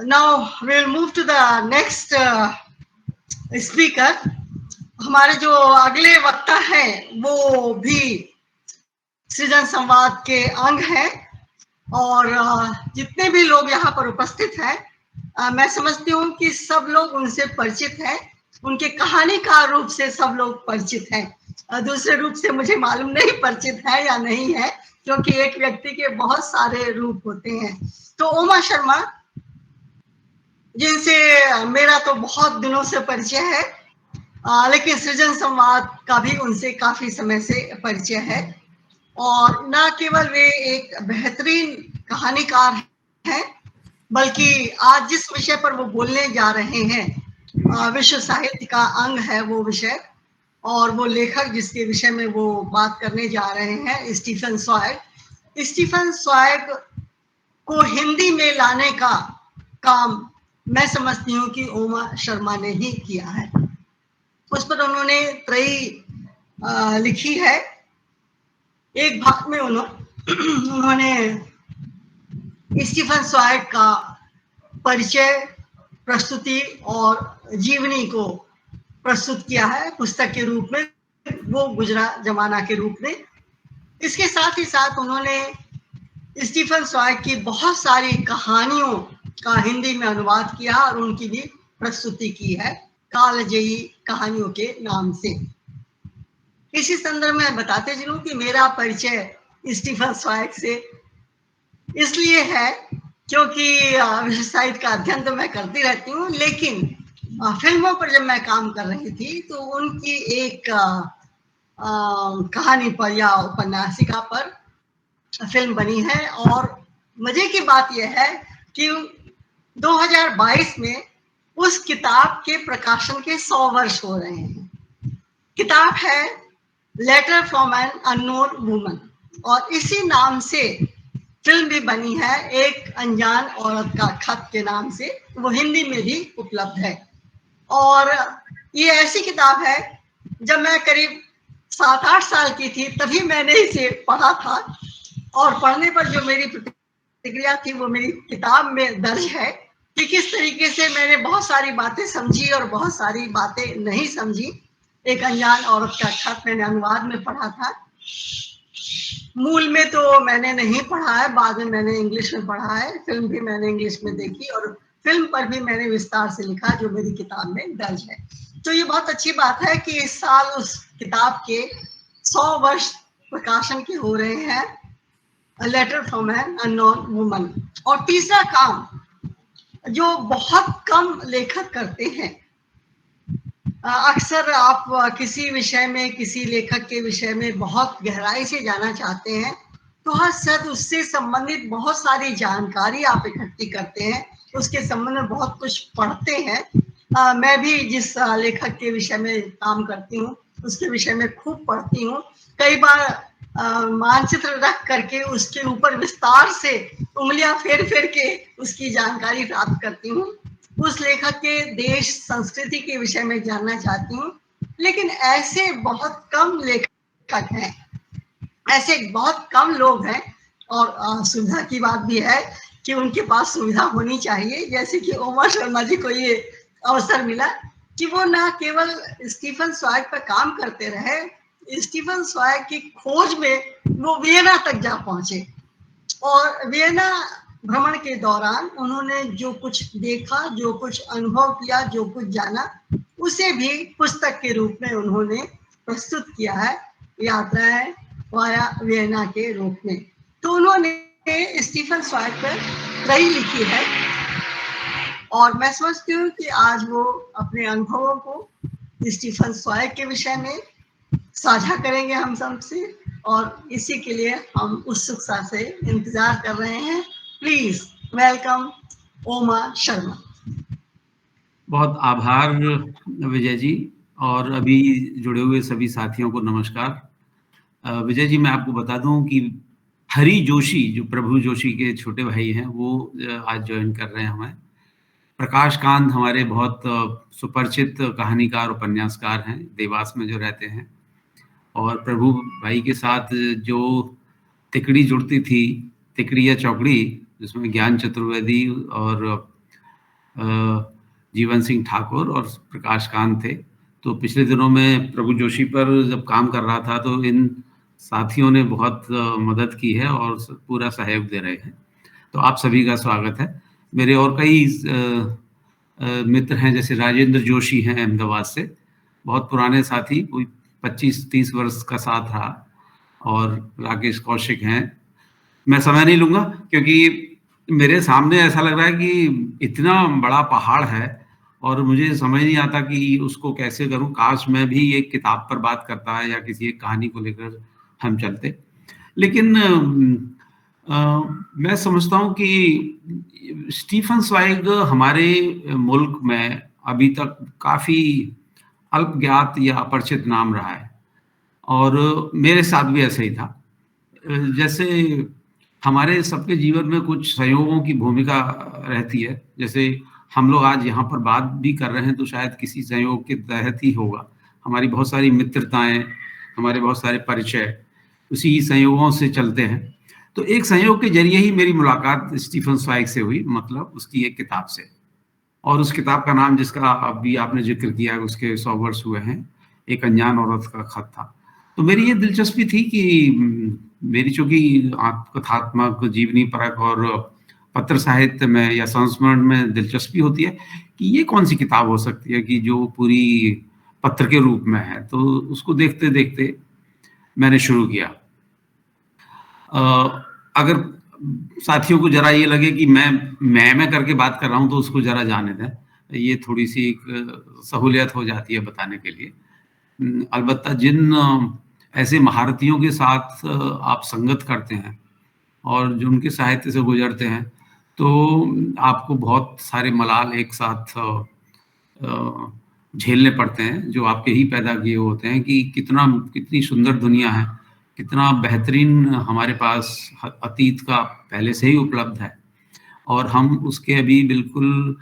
Now we'll move to the next speaker. हमारे जो अगले वक्ता हैं वो भी सृजन संवाद के अंग हैं और जितने भी लोग यहाँ पर उपस्थित हैं मैं समझती हूँ कि सब लोग उनसे परिचित हैं, उनके कहानीकार रूप से सब लोग परिचित हैं। दूसरे रूप से मुझे मालूम नहीं परिचित है या नहीं है, क्योंकि एक व्यक्ति के बहुत सारे रूप होते हैं। तो उमा शर्मा जिनसे मेरा तो बहुत दिनों से परिचय है, लेकिन सृजन संवाद का भी उनसे काफी समय से परिचय है और न केवल वे एक बेहतरीन कहानीकार हैं, बल्कि आज जिस विषय पर वो बोलने जा रहे हैं विश्व साहित्य का अंग है वो विषय, और वो लेखक जिसके विषय में वो बात करने जा रहे हैं स्टीफन स्वैग। स्टीफन स्वैग को हिंदी में लाने का काम मैं समझती हूँ कि उमा शर्मा ने ही किया है। उस पर उन्होंने त्रयी लिखी है। एक भाग में उन्होंने स्टीफन स्वैग का परिचय, प्रस्तुति और जीवनी को प्रस्तुत किया है पुस्तक के रूप में, वो गुजरा जमाना के रूप में। इसके साथ ही साथ उन्होंने स्टीफन स्वैग की बहुत सारी कहानियों का हिंदी में अनुवाद किया और उनकी भी प्रस्तुति की है कालजयी कहानियों के नाम से। इसी संदर्भ में बताते चलूं कि मेरा परिचय स्टीफन स्वैग से इसलिए है क्योंकि विश्व साहित्य का अध्ययन तो मैं करती रहती हूँ, लेकिन फिल्मों पर जब मैं काम कर रही थी तो उनकी एक कहानी पर या उपन्यासिका पर फिल्म बनी है। और मजे की बात यह है कि 2022 में उस किताब के प्रकाशन के 100 वर्ष हो रहे हैं। किताब है letter from an unknown woman और इसी नाम से फिल्म भी बनी है, एक अनजान औरत का खत के नाम से। वो हिंदी में भी उपलब्ध है और ये ऐसी किताब है, जब मैं करीब 7-8 साल की थी तभी मैंने इसे पढ़ा था और पढ़ने पर जो मेरी प्रतिक्रिया थी वो मेरी किताब में दर्ज है कि किस तरीके से मैंने बहुत सारी बातें समझी और बहुत सारी बातें नहीं समझी। एक अनजान औरत का खत मैंने अनुवाद में पढ़ा था, मूल में तो मैंने नहीं पढ़ा है, बाद में मैंने इंग्लिश में पढ़ा है। फिल्म भी मैंने इंग्लिश में देखी और फिल्म पर भी मैंने विस्तार से लिखा जो मेरी किताब में दर्ज है। तो ये बहुत अच्छी बात है कि इस साल उस किताब के 100 वर्ष प्रकाशन के हो रहे हैं, a letter from an unknown woman. और तीसरा काम जो बहुत कम लेखक करते हैं, अक्सर आप किसी विषय में, किसी लेखक के विषय में बहुत गहराई से जाना चाहते हैं तो हर शायद उससे संबंधित बहुत सारी जानकारी आप इकट्ठी करते हैं, उसके संबंध में बहुत कुछ पढ़ते हैं। मैं भी जिस लेखक के विषय में काम करती हूँ उसके विषय में खूब पढ़ती हूँ, कई बार मानचित्र रख करके उसके ऊपर विस्तार से उंगलियां फेर फेर के उसकी जानकारी प्राप्त करती हूँ। उस लेखक के देश, संस्कृति के विषय में जानना चाहती हूँ। लेकिन ऐसे बहुत कम लेखक हैं, ऐसे बहुत कम लोग हैं और सुविधा की बात भी है कि उनके पास सुविधा होनी चाहिए। जैसे कि उमा शर्मा जी को ये अवसर मिला कि वो ना केवल स्टीफन स्वैग पर काम करते रहे, स्टीफन स्वैग की खोज में वो वियना तक जा पहुंचे और वियना भ्रमण के दौरान उन्होंने जो कुछ देखा, जो कुछ अनुभव किया, जो कुछ जाना, उसे भी पुस्तक के रूप में उन्होंने प्रस्तुत किया है, यात्राएं वाया वियना के रूप में। तो उन्होंने स्टीफन स्वैग पर त्रयी लिखी है और मैं समझती हूँ कि आज वो अपने अनुभवों को स्टीफन स्वैग के विषय में साझा करेंगे हम सबसे, और इसी के लिए हम उत्सुकता से इंतजार कर रहे हैं। Please welcome Uma Sharma. बहुत आभार विजय जी, और अभी जुड़े हुए सभी साथियों को नमस्कार। विजय जी, मैं आपको बता दूं कि हरी जोशी, जो प्रभु जोशी के छोटे भाई हैं, वो आज ज्वाइन कर रहे हैं हमें। प्रकाश कांत हमारे बहुत सुपरिचित कहानीकार, उपन्यासकार हैं, देवास में जो रहते हैं, और प्रभु भाई के साथ जो तिकड़ी जुड़ती थी, तिकड़ी या चौकड़ी, जिसमें ज्ञान चतुर्वेदी और जीवन सिंह ठाकुर और प्रकाश कांत थे। तो पिछले दिनों में प्रभु जोशी पर जब काम कर रहा था तो इन साथियों ने बहुत मदद की है और पूरा सहयोग दे रहे हैं। तो आप सभी का स्वागत है। मेरे और कई मित्र हैं, जैसे राजेंद्र जोशी हैं अहमदाबाद से, बहुत पुराने साथी, कोई 25-30 वर्ष का साथ रहा, और राकेश कौशिक हैं। मैं समय नहीं लूंगा क्योंकि मेरे सामने ऐसा लग रहा है कि इतना बड़ा पहाड़ है और मुझे समझ नहीं आता कि उसको कैसे करूं। काश मैं भी एक किताब पर बात करता है या किसी एक कहानी को लेकर हम चलते। लेकिन मैं समझता हूं कि स्टीफन zweig हमारे मुल्क में अभी तक काफी अल्पज्ञात या अपरिचित नाम रहा है, और मेरे साथ भी ऐसा ही था। जैसे हमारे सबके जीवन में कुछ संयोगों की भूमिका रहती है। जैसे हम लोग आज यहाँ पर बात भी कर रहे हैं तो शायद किसी संयोग के तहत ही होगा। हमारी बहुत सारी मित्रताएं, हमारे बहुत सारे परिचय उसी संयोगों से चलते हैं। तो एक संयोग के जरिए ही मेरी मुलाकात स्टीफन zweig से हुई, मतलब उसकी एक किताब से। और उस किताब का नाम, जिसका अभी आपने जिक्र किया, उसके 100 वर्ष हुए हैं, एक अनजान औरत का खत था। तो मेरी ये दिलचस्पी थी कि मेरी चूंकि कथात्मक, जीवनी परक और पत्र साहित्य में या संस्मरण में दिलचस्पी होती है, कि ये कौन सी किताब हो सकती है कि जो पूरी पत्र के रूप में है। तो उसको देखते देखते मैंने शुरू किया। अगर साथियों को जरा ये लगे कि मैं करके बात कर रहा हूं तो उसको जरा जाने दें, ये थोड़ी सी एक सहूलियत हो जाती है बताने के लिए। अलबत्ता जिन ऐसे महारथियों के साथ आप संगत करते हैं और जो उनके साहित्य से गुजरते हैं, तो आपको बहुत सारे मलाल एक साथ झेलने पड़ते हैं, जो आपके ही पैदा किए होते हैं, कि कितनी सुंदर दुनिया है, कितना बेहतरीन हमारे पास अतीत का पहले से ही उपलब्ध है, और हम उसके अभी बिल्कुल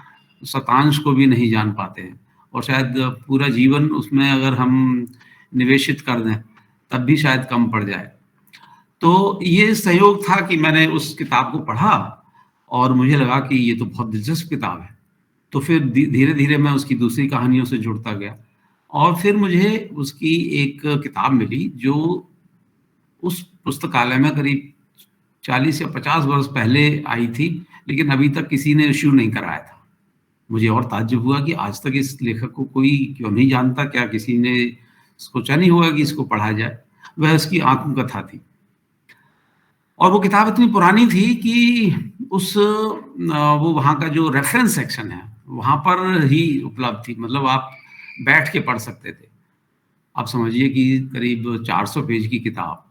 शतांश को भी नहीं जान पाते हैं, और शायद पूरा जीवन उसमें अगर हम निवेशित कर दें तब भी शायद कम पड़ जाए। तो ये संयोग था कि मैंने उस किताब को पढ़ा और मुझे लगा कि ये तो बहुत दिलचस्प किताब है। तो फिर धीरे धीरे मैं उसकी दूसरी कहानियों से जुड़ता गया, और फिर मुझे उसकी एक किताब मिली जो उस पुस्तकालय में करीब 40 या 50 वर्ष पहले आई थी, लेकिन अभी तक किसी ने इश्यू नहीं कराया था। मुझे और ताज्जुब हुआ कि आज तक इस लेखक को कोई क्यों नहीं जानता, क्या किसी ने सोचा नहीं होगा कि इसको पढ़ा जाए। वह उसकी आत्मकथा थी, और वो किताब इतनी पुरानी थी कि वो वहाँ का जो रेफरेंस सेक्शन है वहाँ पर ही उपलब्ध थी, मतलब आप बैठ के पढ़ सकते थे। आप समझिए कि करीब 400 पेज की किताब,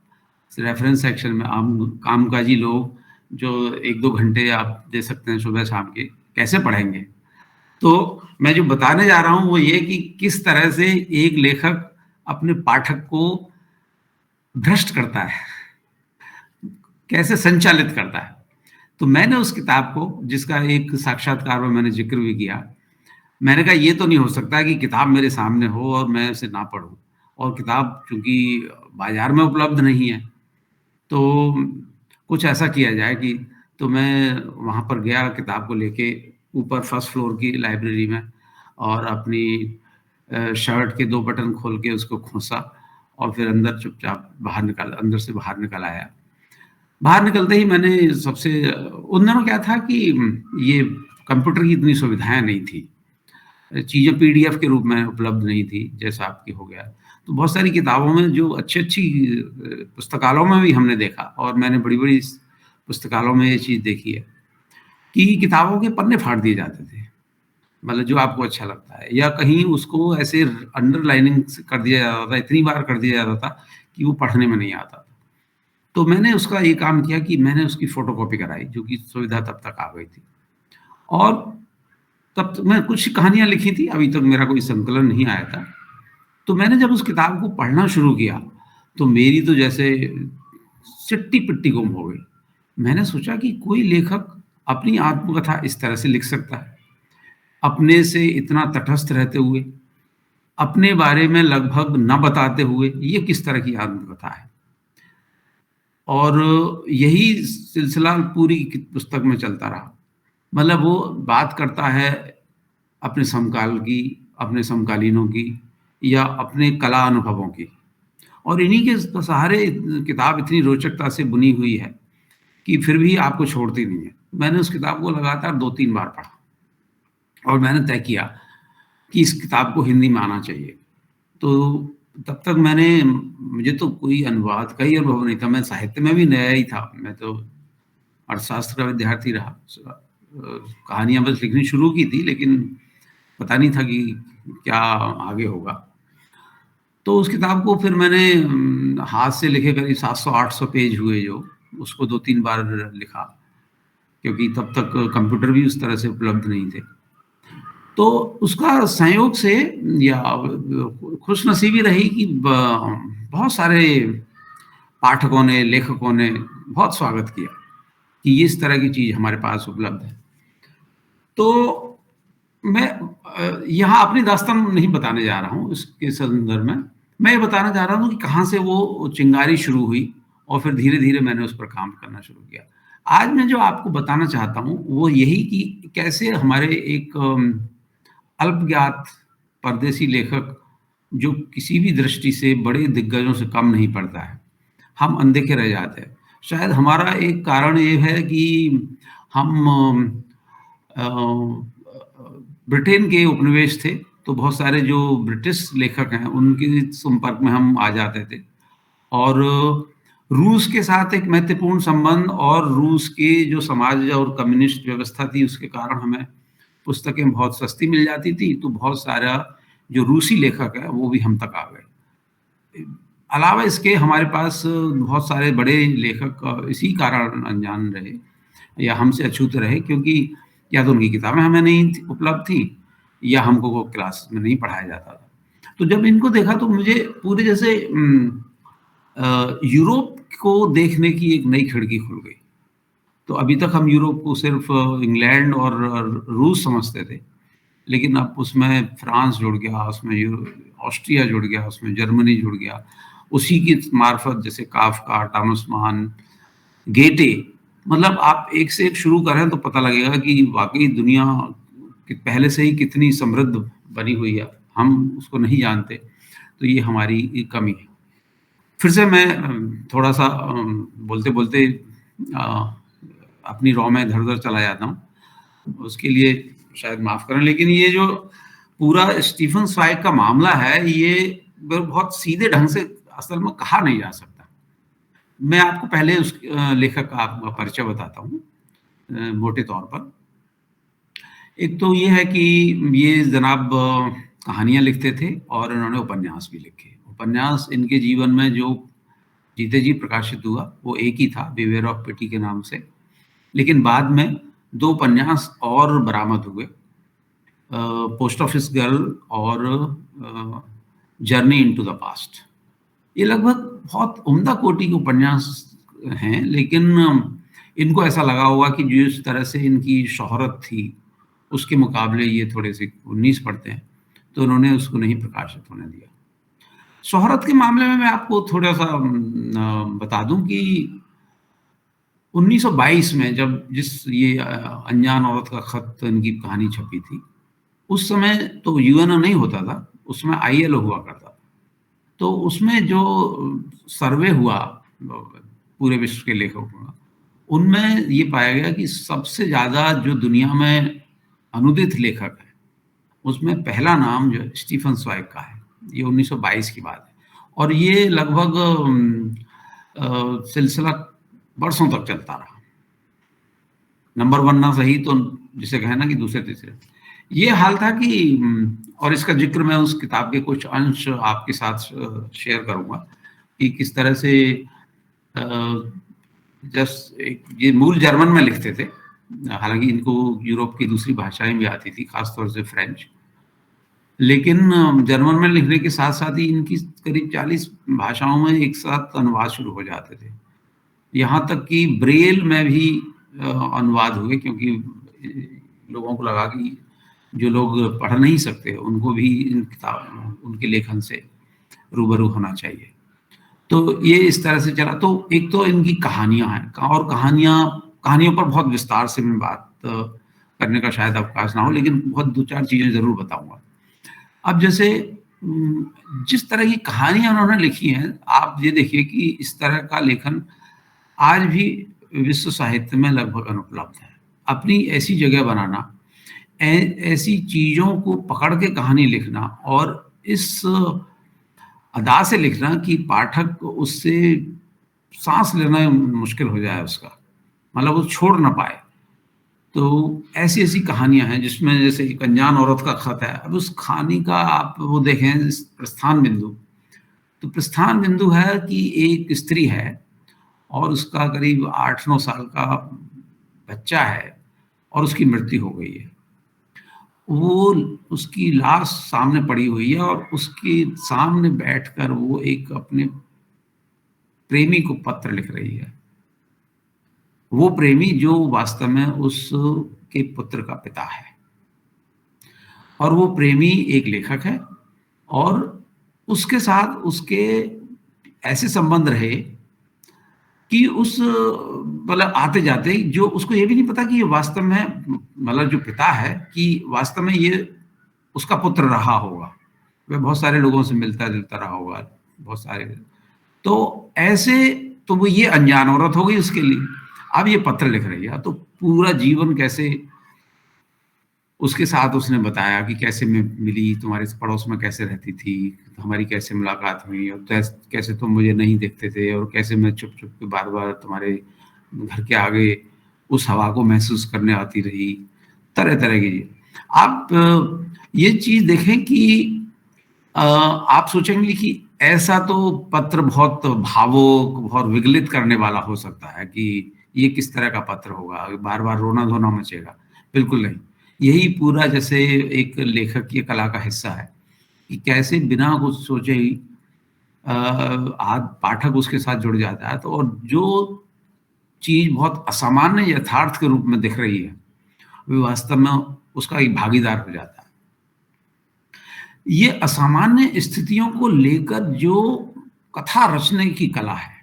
रेफरेंस सेक्शन में आम कामकाजी लोग जो 1-2 घंटे आप दे सकते हैं सुबह शाम के, कैसे पढ़ेंगे। तो मैं जो बताने जा रहा हूँ वो ये कि किस तरह से एक लेखक अपने पाठक को भ्रष्ट करता है, कैसे संचालित करता है। तो मैंने उस किताब को, जिसका एक साक्षात्कार में मैंने जिक्र भी किया, मैंने कहा ये तो नहीं हो सकता कि किताब मेरे सामने हो और मैं उसे ना पढूं, और किताब चूंकि बाजार में उपलब्ध नहीं है, तो कुछ ऐसा किया जाए कि, तो मैं वहां पर गया किताब को लेके ऊपर फर्स्ट फ्लोर की लाइब्रेरी में, और अपनी शर्ट के 2 बटन खोल के उसको खोसा, और फिर अंदर चुपचाप अंदर से बाहर निकल आया। बाहर निकलते ही मैंने उन दिनों क्या था कि ये कंप्यूटर की इतनी सुविधाएं नहीं थी, चीज़ें पीडीएफ के रूप में उपलब्ध नहीं थी, जैसा आपकी हो गया। तो बहुत सारी किताबों में जो अच्छी पुस्तकालयों में भी हमने देखा, और मैंने बड़ी-बड़ी पुस्तकालयों में ये चीज़ देखी है कि किताबों के पन्ने फाड़ दिए जाते थे। मतलब जो आपको अच्छा लगता है, या कहीं उसको ऐसे अंडरलाइनिंग कर दिया जाता था, इतनी बार कर दिया जाता था कि वो पढ़ने में नहीं आता था। तो मैंने उसका ये काम किया कि मैंने उसकी फ़ोटोकॉपी कराई, जो कि सुविधा तब तक आ गई थी। और तब तक मैं कुछ कहानियाँ लिखी थी, अभी तक मेरा कोई संकलन नहीं आया था। तो मैंने जब उस किताब को पढ़ना शुरू किया, तो मेरी तो जैसे सिट्टी-पिट्टी गुम हो गई। मैंने सोचा कि कोई लेखक अपनी आत्मकथा इस तरह से लिख सकता है, अपने से इतना तटस्थ रहते हुए, अपने बारे में लगभग न बताते हुए, ये किस तरह की आत्मकथा है। और यही सिलसिला पूरी पुस्तक में चलता रहा। मतलब वो बात करता है अपने समकाल की, अपने समकालीनों की या अपने कला अनुभवों की। और इन्हीं के सहारे किताब इतनी रोचकता से बुनी हुई है कि फिर भी आपको छोड़ती नहीं है। मैंने उस किताब को लगातार 2-3 बार पढ़ा और मैंने तय किया कि इस किताब को हिंदी में आना चाहिए। तो तब तक मुझे तो कोई अनुवाद का ही अनुभव नहीं था, मैं साहित्य में भी नया ही था, मैं तो अर्थशास्त्र का विद्यार्थी रहा। कहानियाँ बस लिखनी शुरू की थी, लेकिन पता नहीं था कि क्या आगे होगा। तो उस किताब को फिर मैंने हाथ से लिखे करीब 700-800 पेज हुए जो, उसको 2-3 बार लिखा, क्योंकि तब तक कंप्यूटर भी उस तरह से उपलब्ध नहीं थे। तो उसका संयोग से या खुशनसीबी रही कि बहुत सारे पाठकों ने, लेखकों ने बहुत स्वागत किया कि ये इस तरह की चीज़ हमारे पास उपलब्ध है। तो मैं यहाँ अपनी दास्तान नहीं बताने जा रहा हूँ इसके संदर्भ में। मैं ये बताना चाह रहा हूँ कि कहाँ से वो चिंगारी शुरू हुई और फिर धीरे-धीरे मैंने उस पर काम करना शुरू किया। आज मैं जो आपको बताना चाहता हूँ, वो यही कि कैसे हमारे एक अल्पज्ञात परदेसी लेखक, जो किसी भी दृष्टि से बड़े दिग्गजों से कम नहीं पड़ता है, हम अनदेखे रह जाते हैं। शायद हमारा एक कारण ये है कि हम ब्रिटेन के उपनिवेश थे, तो बहुत सारे जो ब्रिटिश लेखक हैं, उनके संपर्क में हम आ जाते थे और रूस के साथ एक महत्वपूर्ण संबंध और रूस के जो समाज और कम्युनिस्ट व्यवस्था थी, उसके कारण हमें पुस्तकें बहुत सस्ती मिल जाती थी, तो बहुत सारा जो रूसी लेखक है, वो भी हम तक आ गए। अलावा इसके हमारे पास बहुत सारे बड़े लेखक इसी कारण अनजान रहे या हमसे अछूत रहे, क्योंकि या तो उनकी किताबें हमें नहीं उपलब्ध थी या हमको वो क्लास में नहीं पढ़ाया जाता था। तो जब इनको देखा तो मुझे पूरे जैसे यूरोप को देखने की एक नई खिड़की खुल गई। तो अभी तक हम यूरोप को सिर्फ इंग्लैंड और रूस समझते थे, लेकिन अब उसमें फ्रांस जुड़ गया, उसमें ऑस्ट्रिया जुड़ गया, उसमें जर्मनी जुड़ गया। उसी की मार्फत जैसे काफ्का, टॉमस मान, गेटे, मतलब आप एक से एक शुरू करें तो पता लगेगा कि वाकई दुनिया पहले से ही कितनी समृद्ध बनी हुई है, हम उसको नहीं जानते। तो ये हमारी कमी है। फिर से मैं थोड़ा सा बोलते बोलते अपनी रॉ में इधर उधर चला जाता हूँ, उसके लिए शायद माफ करें। लेकिन ये जो पूरा स्टीफन zweig का मामला है, ये बहुत सीधे ढंग से असल में कहा नहीं जा सकता। मैं आपको पहले उस लेखक का परिचय बताता हूँ मोटे तौर पर। एक तो ये है कि ये जनाब कहानियाँ लिखते थे और इन्होंने उपन्यास भी लिखे। उपन्यास इनके जीवन में जो जीते जी प्रकाशित हुआ, वो एक ही था, बिवेयर ऑफ पिटी के नाम से। लेकिन बाद में 2 उपन्यास और बरामद हुए, पोस्ट ऑफिस गर्ल और जर्नी इनटू द पास्ट। ये लगभग बहुत उम्दा कोटि के उपन्यास हैं, लेकिन इनको ऐसा लगा होगा कि जिस तरह से इनकी शोहरत थी, उसके मुकाबले ये थोड़े से 19 पढ़ते हैं, तो उन्होंने उसको नहीं प्रकाशित होने दिया। शोहरत के मामले में मैं आपको थोड़ा-सा बता दूँ कि 1922 में जब ये अनजान औरत का खत इनकी कहानी छपी थी, उस समय तो यूएनओ नहीं होता था, उसमें आईएलओ हुआ करता था। तो उसमें जो सर्वे हुआ पूरे विश्व के लेखकों का, उनमें ये पाया गया कि सबसे ज़्यादा जो दुनिया में अनुदित लेखक है, उसमें पहला नाम जो है स्टीफन zweig का है। ये 1922 की बात है और ये लगभग सिलसिला बरसों तक चलता रहा। नंबर 1 ना सही तो जिसे कहें ना कि दूसरे तीसरे। ये हाल था कि और इसका जिक्र मैं उस किताब के कुछ अंश आपके साथ शेयर करूँगा कि किस तरह से ये मूल जर्मन में लिखते थे, हालांकि इनको यूरोप की दूसरी भाषाएं भी आती थी, खासतौर से फ्रेंच। लेकिन जर्मन में लिखने के साथ साथ ही इनकी करीब 40 भाषाओं में एक साथ अनुवाद शुरू हो जाते थे। यहाँ तक कि ब्रेल में भी अनुवाद हुए, क्योंकि लोगों को लगा कि जो लोग पढ़ नहीं सकते उनको भी इन किताब उनके लेखन से रूबरू होना चाहिए। तो ये इस तरह से चला। तो एक तो इनकी कहानियां हैं और कहानियों पर बहुत विस्तार से मैं बात करने का शायद अवकाश ना हो, लेकिन बहुत 2-4 चीज़ें ज़रूर बताऊँगा। अब जैसे जिस तरह की कहानियाँ उन्होंने लिखी हैं, आप ये देखिए कि इस तरह का लेखन आज भी विश्व साहित्य में लगभग अनुपलब्ध है। अपनी ऐसी जगह बनाना, ऐ ऐसी चीज़ों को पकड़ के कहानी लिखना और इस अदा से लिखना कि पाठक उससे साँस लेना मुश्किल हो जाए उसका, मतलब वो छोड़ ना पाए। तो ऐसी-ऐसी कहानियाँ हैं जिसमें जैसे एक अनजान औरत का खत है। अब उस कहानी का आप वो देखें इस प्रस्थान बिंदु, तो प्रस्थान बिंदु है कि एक स्त्री है और उसका करीब 8-9 साल का बच्चा है और उसकी मृत्यु हो गई है। वो उसकी लाश सामने पड़ी हुई है और उसके सामने बैठकर वो एक अपने प्रेमी को पत्र लिख रही है। वो प्रेमी जो वास्तव में उसके पुत्र का पिता है। और वो प्रेमी एक लेखक है और उसके साथ उसके ऐसे संबंध रहे कि उस मतलब आते-जाते जो उसको ये भी नहीं पता कि ये वास्तव में मतलब जो पिता है कि वास्तव में ये उसका पुत्र रहा होगा। वह बहुत सारे लोगों से मिलता-जुलता रहा होगा, बहुत सारे तो ऐसे तो वो ये अनजान औरत हो गई उसके लिए। अब ये पत्र लिख रही है, तो पूरा जीवन कैसे उसके साथ उसने बताया कि कैसे मैं मिली, तुम्हारे पड़ोस में कैसे रहती थी, हमारी कैसे मुलाकात हुई और कैसे तुम मुझे नहीं देखते थे और कैसे मैं छुप-छुप के बार-बार तुम्हारे घर के आगे उस हवा को महसूस करने आती रही, तरह-तरह की। आप ये चीज़ देखें कि आप सोचेंगे कि ऐसा तो पत्र बहुत भावुक, बहुत विगलित करने वाला हो सकता है कि ये किस तरह का पत्र होगा, बार-बार रोना-धोना मचेगा। बिल्कुल नहीं। यही पूरा जैसे एक लेखक की कला का हिस्सा है कि कैसे बिना कुछ सोचे ही आज पाठक उसके साथ जुड़ जाता है तो और जो चीज़ बहुत असामान्य यथार्थ के रूप में दिख रही है, वो वास्तव में उसका एक भागीदार हो जाता है। ये असामान्य स्थितियों को लेकर जो कथा रचने की कला है,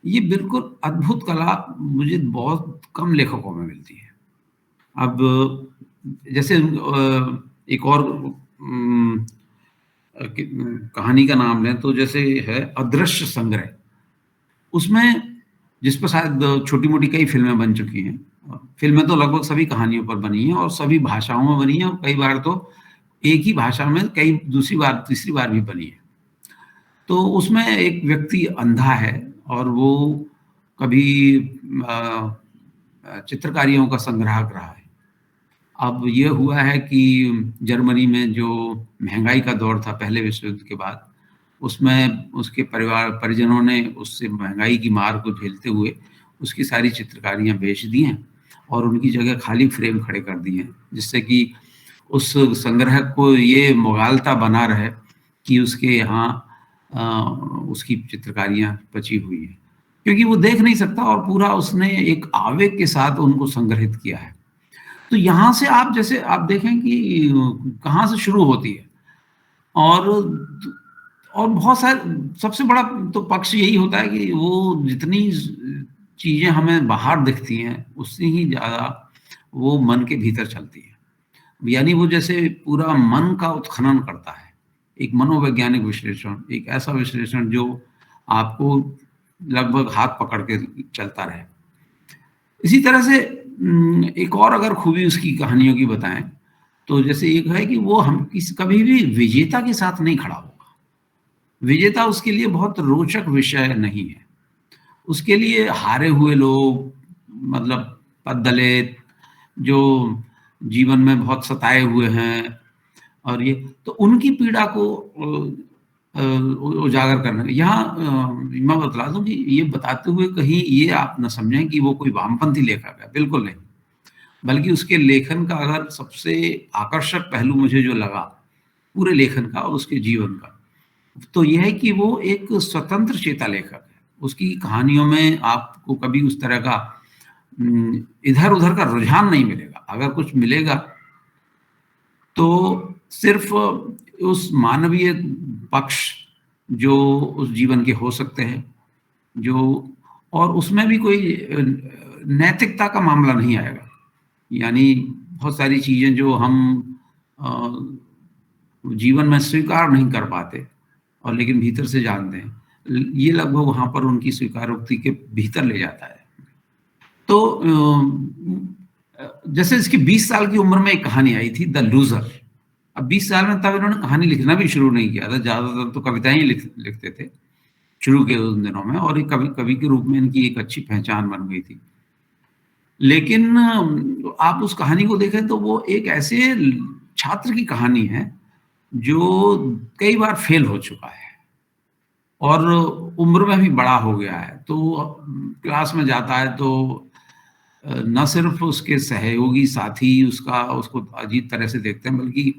ये बिल्कुल अद्भुत कला मुझे बहुत कम लेखकों में मिलती है। अब जैसे एक और कहानी का नाम लें तो जैसे है अदृश्य संग्रह। उसमें जिस पर शायद छोटी-मोटी कई फ़िल्में बन चुकी हैं। फ़िल्में तो लगभग सभी कहानियों पर बनी हैं और सभी भाषाओं में बनी हैं और कई बार तो एक ही भाषा में कई दूसरी बार, तीसरी बार भी बनी है। तो उसमें एक व्यक्ति अंधा है और वो कभी चित्रकारियों का संग्राहक रहा है। अब ये हुआ है कि जर्मनी में जो महँगाई का दौर था पहले विश्व युद्ध के बाद, उसमें उसके परिजनों ने उससे महँगाई की मार को झेलते हुए उसकी सारी चित्रकारियाँ बेच दी हैं और उनकी जगह खाली फ्रेम खड़े कर दिए हैं, जिससे कि उस संग्रह को ये मुग़ालता बना रहे कि उसके यहाँ अ, उसकी चित्रकारियाँ बची हुई हैं। क्योंकि वो देख नहीं सकता और पूरा उसने एक आवेग के साथ उनको संग्रहित किया है। तो यहाँ से आप जैसे आप देखें कि कहाँ से शुरू होती है और बहुत सारे सबसे बड़ा तो पक्ष यही होता है कि वो जितनी चीज़ें हमें बाहर दिखती हैं, उससे ही ज़्यादा वो मन के भीतर चलती है। यानी वो जैसे पूरा मन का उत्खनन करता है। एक मनोवैज्ञानिक विश्लेषण, एक ऐसा विश्लेषण जो आपको लगभग हाथ पकड़ के चलता रहे। इसी तरह से एक और अगर खूबी उसकी कहानियों की बताएँ, तो जैसे एक है कि वो हम कभी भी विजेता के साथ नहीं खड़ा होगा। विजेता उसके लिए बहुत रोचक विषय नहीं है। उसके लिए हारे हुए लोग मतलब पद्दलित, जो जीवन में बहुत सताए हुए हैं और ये तो उनकी पीड़ा को उजागर करना यहाँ मैं बतला दूँ कि ये बताते हुए कहीं ये आप ना समझें कि वो कोई वामपंथी लेखक है, बिल्कुल नहीं। बल्कि उसके लेखन का अगर सबसे आकर्षक पहलू मुझे जो लगा, पूरे लेखन का और उसके जीवन का, तो ये है कि वो एक स्वतंत्र चेता लेखक है। उसकी कहानियों में आपको कभी उस तरह का इधर-उधर का रुझान नहीं मिलेगा। अगर कुछ मिलेगा, तो सिर्फ़ उस मानवीय पक्ष जो उस जीवन के हो सकते हैं, जो और उसमें भी कोई नैतिकता का मामला नहीं आएगा। यानी बहुत सारी चीजें जो हम जीवन में स्वीकार नहीं कर पाते और लेकिन भीतर से जानते हैं, ये लगभग वहां पर उनकी स्वीकारोक्ति के भीतर ले जाता है। तो जैसे इसकी 20 साल की उम्र में एक कहानी आई थी, द लूजर। अब 20 साल में तब इन्होंने कहानी लिखना भी शुरू नहीं किया था, ज्यादातर तो कविताएं ही लिखते थे शुरू के उन दिनों में, और एक कवि के रूप में इनकी एक अच्छी पहचान बन गई थी। लेकिन आप उस कहानी को देखें तो वो एक ऐसे छात्र की कहानी है जो कई बार फेल हो चुका है और उम्र में भी बड़ा हो गया है। तो क्लास में जाता है तो न सिर्फ उसके सहयोगी साथी उसको अजीब तरह से देखते हैं, बल्कि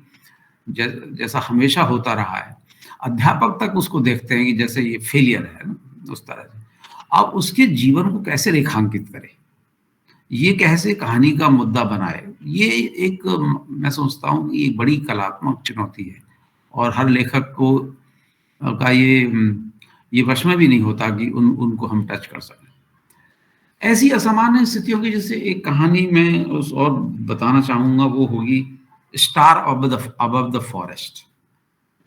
जैसा हमेशा होता रहा है, अध्यापक तक उसको देखते हैं कि जैसे ये फेलियर है, उस तरह से। अब उसके जीवन को कैसे रेखांकित करें, ये कैसे कहानी का मुद्दा बनाए, ये एक, मैं सोचता हूँ कि एक बड़ी कलात्मक चुनौती है और हर लेखक को का ये वश में भी नहीं होता कि उनको हम टच कर सकें। ऐसी असामान्य स्थितियों की जैसे एक कहानी में उस और बताना चाहूंगा, वो होगी स्टार अबव द फॉरेस्ट।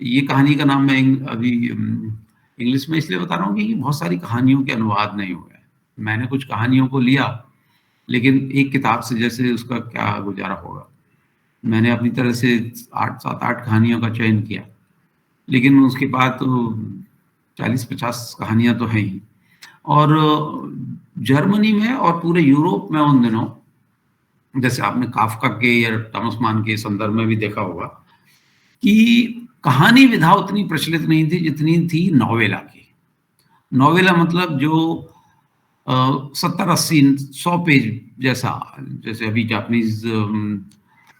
ये कहानी का नाम मैं अभी इंग्लिश में इसलिए बता रहा हूँ कि बहुत सारी कहानियों के अनुवाद नहीं हुए। मैंने कुछ कहानियों को लिया, लेकिन एक किताब से जैसे उसका क्या गुजारा होगा, मैंने अपनी तरह से 7-8 कहानियों का चयन किया, लेकिन उसके बाद तो 40-50 कहानियां तो हैं ही। और जर्मनी में और पूरे यूरोप में उन दिनों, जैसे आपने काफका के या थॉमस मान के संदर्भ में भी देखा होगा, कि कहानी विधा उतनी प्रचलित नहीं थी जितनी थी नॉवेला की। नॉवेला मतलब जो 70-80-100 पेज जैसा, जैसे अभी जापानीज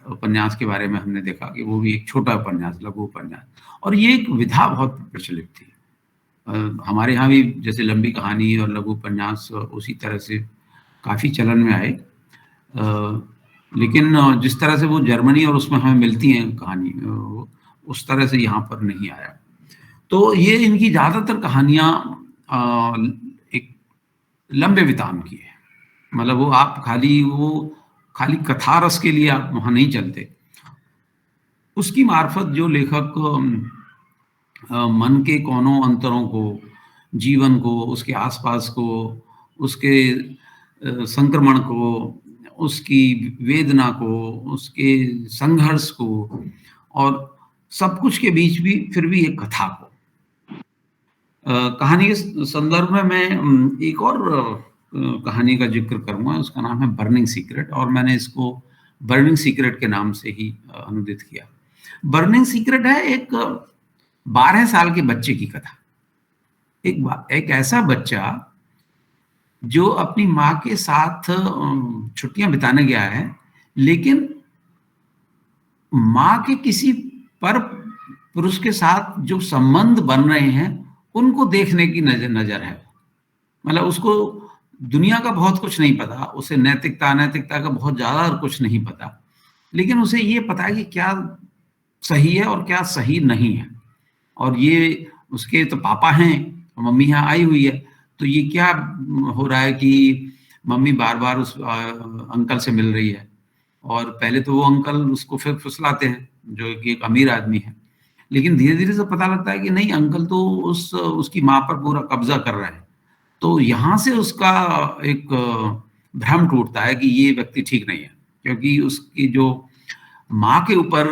उपन्यास के बारे में हमने देखा कि वो भी एक छोटा उपन्यास, लघु उपन्यास, और ये एक विधा बहुत प्रचलित थी। हमारे यहाँ भी जैसे लंबी कहानी और लघु उपन्यास उसी तरह से काफी चलन में आए, लेकिन जिस तरह से वो जर्मनी और उसमें हमें मिलती हैं कहानी, उस तरह से यहाँ पर नहीं आया। तो ये इनकी ज्यादातर कहानियां एक लंबे वितान की है, मतलब वो आप खाली कथा रस के लिए आप वहां नहीं चलते। उसकी मार्फत जो लेखक मन के कोनों अंतरों को, जीवन को, उसके आसपास को, उसके संक्रमण को, उसकी वेदना को, उसके संघर्ष को, और सब कुछ के बीच भी फिर भी एक कथा को। कहानी के संदर्भ में मैं एक और कहानी का जिक्र करूंगा, उसका नाम है बर्निंग सीक्रेट, और मैंने इसको बर्निंग सीक्रेट के नाम से ही अनुदित किया। बर्निंग सीक्रेट है एक 12 साल के बच्चे की कथा। एक ऐसा बच्चा जो अपनी माँ के साथ छुट्टियां बिताने गया है, लेकिन माँ के किसी पर पुरुष के साथ जो संबंध बन रहे हैं उनको देखने की नजर है। मतलब उसको दुनिया का बहुत कुछ नहीं पता, उसे नैतिकता अनैतिकता का बहुत ज्यादा कुछ नहीं पता, लेकिन उसे ये पता है कि क्या सही है और क्या सही नहीं है। और ये उसके तो पापा हैं, मम्मी यहाँ आई हुई है, तो ये क्या हो रहा है कि मम्मी बार बार उस अंकल से मिल रही है, और पहले तो वो अंकल उसको फिर फुसलाते हैं जो कि एक अमीर आदमी है, लेकिन धीरे धीरे से पता लगता है कि नहीं, अंकल तो उसकी माँ पर पूरा कब्जा कर रहा है। तो यहाँ से उसका एक भ्रम टूटता है कि ये व्यक्ति ठीक नहीं है, क्योंकि उसकी जो माँ के ऊपर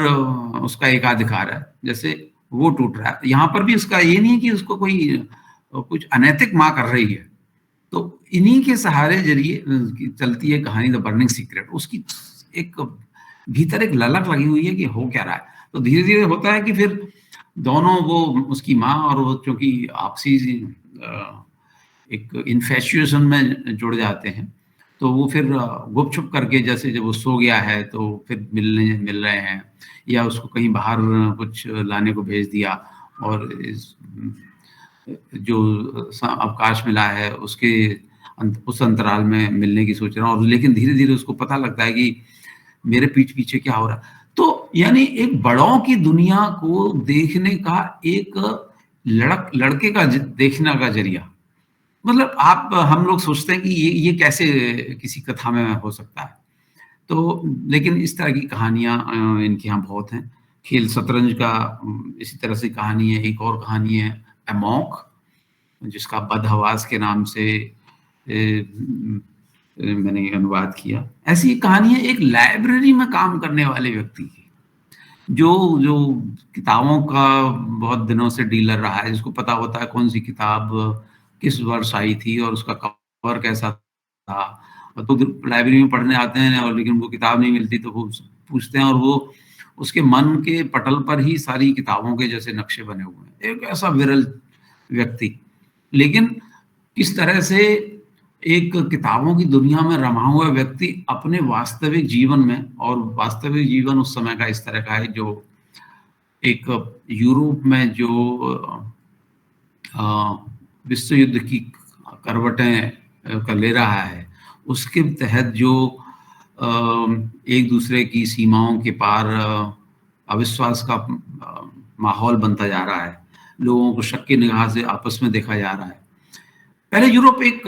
उसका एकाधिकार है, जैसे वो टूट रहा है। यहाँ पर भी उसका ये नहीं है कि उसको कोई कुछ अनैतिक माँ कर रही है। तो इन्हीं के सहारे जरिए चलती है कहानी द बर्निंग सीक्रेट। उसकी एक भीतर एक ललक लगी हुई है कि हो क्या रहा है। तो धीरे धीरे होता है कि फिर दोनों, वो उसकी माँ और वो, चूंकि आपसी एक इन्फेचुएशन में जुड़ जाते हैं, तो वो फिर गुपचुप करके, जैसे जब वो सो गया है तो फिर मिल रहे हैं, या उसको कहीं बाहर कुछ लाने को भेज दिया और जो अवकाश मिला है उसके उस अंतराल में मिलने की सोच रहा हूँ। और लेकिन धीरे धीरे उसको पता लगता है कि मेरे पीठ पीछे क्या हो रहा है। तो यानी एक बड़ों की दुनिया को देखने का एक लड़के का देखने का जरिया, मतलब हम लोग सोचते हैं कि ये कैसे किसी कथा में हो सकता है, तो लेकिन इस तरह की कहानियाँ इनके यहाँ बहुत हैं। खेल शतरंज का इसी तरह से कहानी है। एक और कहानी है अमोक, जिसका बदहवास के नाम से मैंने अनुवाद किया। ऐसी कहानी है एक लाइब्रेरी में काम करने वाले व्यक्ति की, जो जो किताबों का बहुत दिनों से डीलर रहा है, जिसको पता होता है कौन सी किताब किस वर्ष आई थी और उसका कवर कैसा था। तो लाइब्रेरी में पढ़ने आते हैं और लेकिन उनको किताब नहीं मिलती, तो वो पूछते हैं और वो उसके मन के पटल पर ही सारी किताबों के जैसे नक्शे बने हुए हैं। एक ऐसा विरल व्यक्ति, लेकिन किस तरह से एक किताबों की दुनिया में रमा हुआ व्यक्ति अपने वास्तविक जीवन में, और वास्तविक जीवन उस समय का इस तरह का है जो एक यूरोप में जो विश्व युद्ध की करवटें कर ले रहा है, उसके तहत जो एक दूसरे की सीमाओं के पार अविश्वास का माहौल बनता जा रहा है, लोगों को शक की निगाह से आपस में देखा जा रहा है। पहले यूरोप एक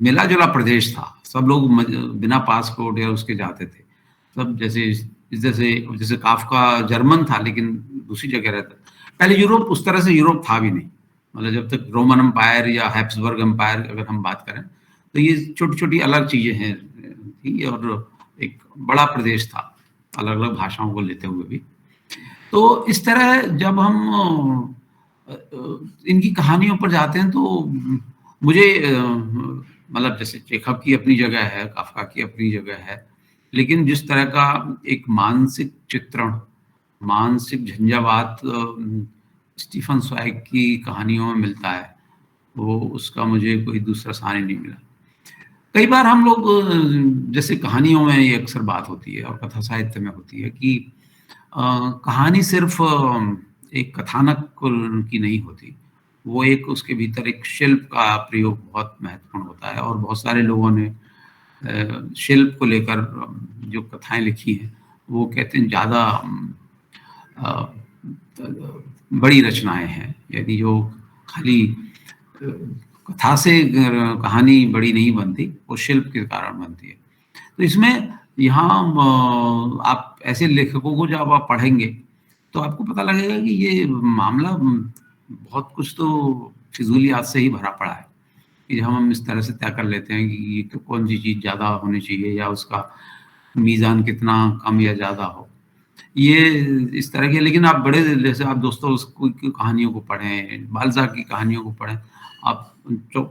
मिला जुला प्रदेश था, सब लोग बिना पासपोर्ट या उसके जाते थे, सब जैसे जैसे जैसे काफ्का जर्मन था लेकिन दूसरी जगह रहता। पहले यूरोप उस तरह से यूरोप था भी नहीं, मतलब जब तक रोमन एम्पायर या हैब्सबर्ग एम्पायर अगर हम बात करें तो ये छोटी छोटी अलग चीजें हैं थी, और एक बड़ा प्रदेश था अलग अलग भाषाओं को लेते हुए भी। तो इस तरह जब हम इनकी कहानियों पर जाते हैं तो मुझे मतलब जैसे चेखव की अपनी जगह है, काफ्का की अपनी जगह है, लेकिन जिस तरह का एक मानसिक चित्रण, मानसिक झंझावात स्टीफन zweig की कहानियों में मिलता है, वो उसका मुझे कोई दूसरा सानी नहीं मिला। कई बार हम लोग जैसे कहानियों में ये अक्सर बात होती है और कथा साहित्य में होती है कि कहानी सिर्फ एक कथानक की नहीं होती, वो एक उसके भीतर एक शिल्प का प्रयोग बहुत महत्वपूर्ण होता है। और बहुत सारे लोगों ने शिल्प को लेकर जो कथाएं लिखी हैं वो कहते हैं ज़्यादा बड़ी रचनाएं हैं, यानी जो खाली कथा से कहानी बड़ी नहीं बनती, वो शिल्प के कारण बनती है। तो इसमें यहाँ आप ऐसे लेखकों को जब आप पढ़ेंगे तो आपको पता लगेगा कि ये मामला बहुत कुछ तो फिजूलियात से ही भरा पड़ा है, कि हम इस तरह से तय कर लेते हैं कि ये कौन सी चीज़ ज़्यादा होनी चाहिए या उसका मीज़ान कितना कम या ज़्यादा हो, ये इस तरह के। लेकिन आप बड़े जैसे आप दोस्तों की कहानियों को पढ़ें, बाल्ज़ाक की कहानियों को पढ़ें, आप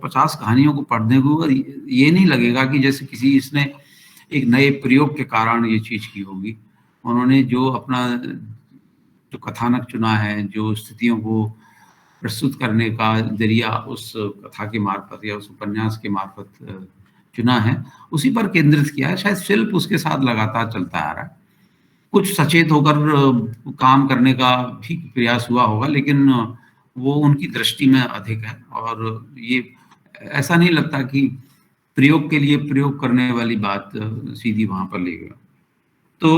50 कहानियों को पढ़ने को ये नहीं लगेगा कि जैसे किसी इसने एक नए प्रयोग के कारण ये चीज़ की होगी। उन्होंने जो अपना जो कथानक चुना है, जो स्थितियों को प्रस्तुत करने का जरिया उस कथा के मार्फत या उस उपन्यास के मार्फत चुना है, उसी पर केंद्रित किया है। शायद शिल्प उसके साथ लगातार चलता आ रहा है। कुछ सचेत होकर काम करने का भी प्रयास हुआ होगा, लेकिन वो उनकी दृष्टि में अधिक है, और ये ऐसा नहीं लगता कि प्रयोग के लिए प्रयोग करने वाली बात सीधी वहां पर ले गया। तो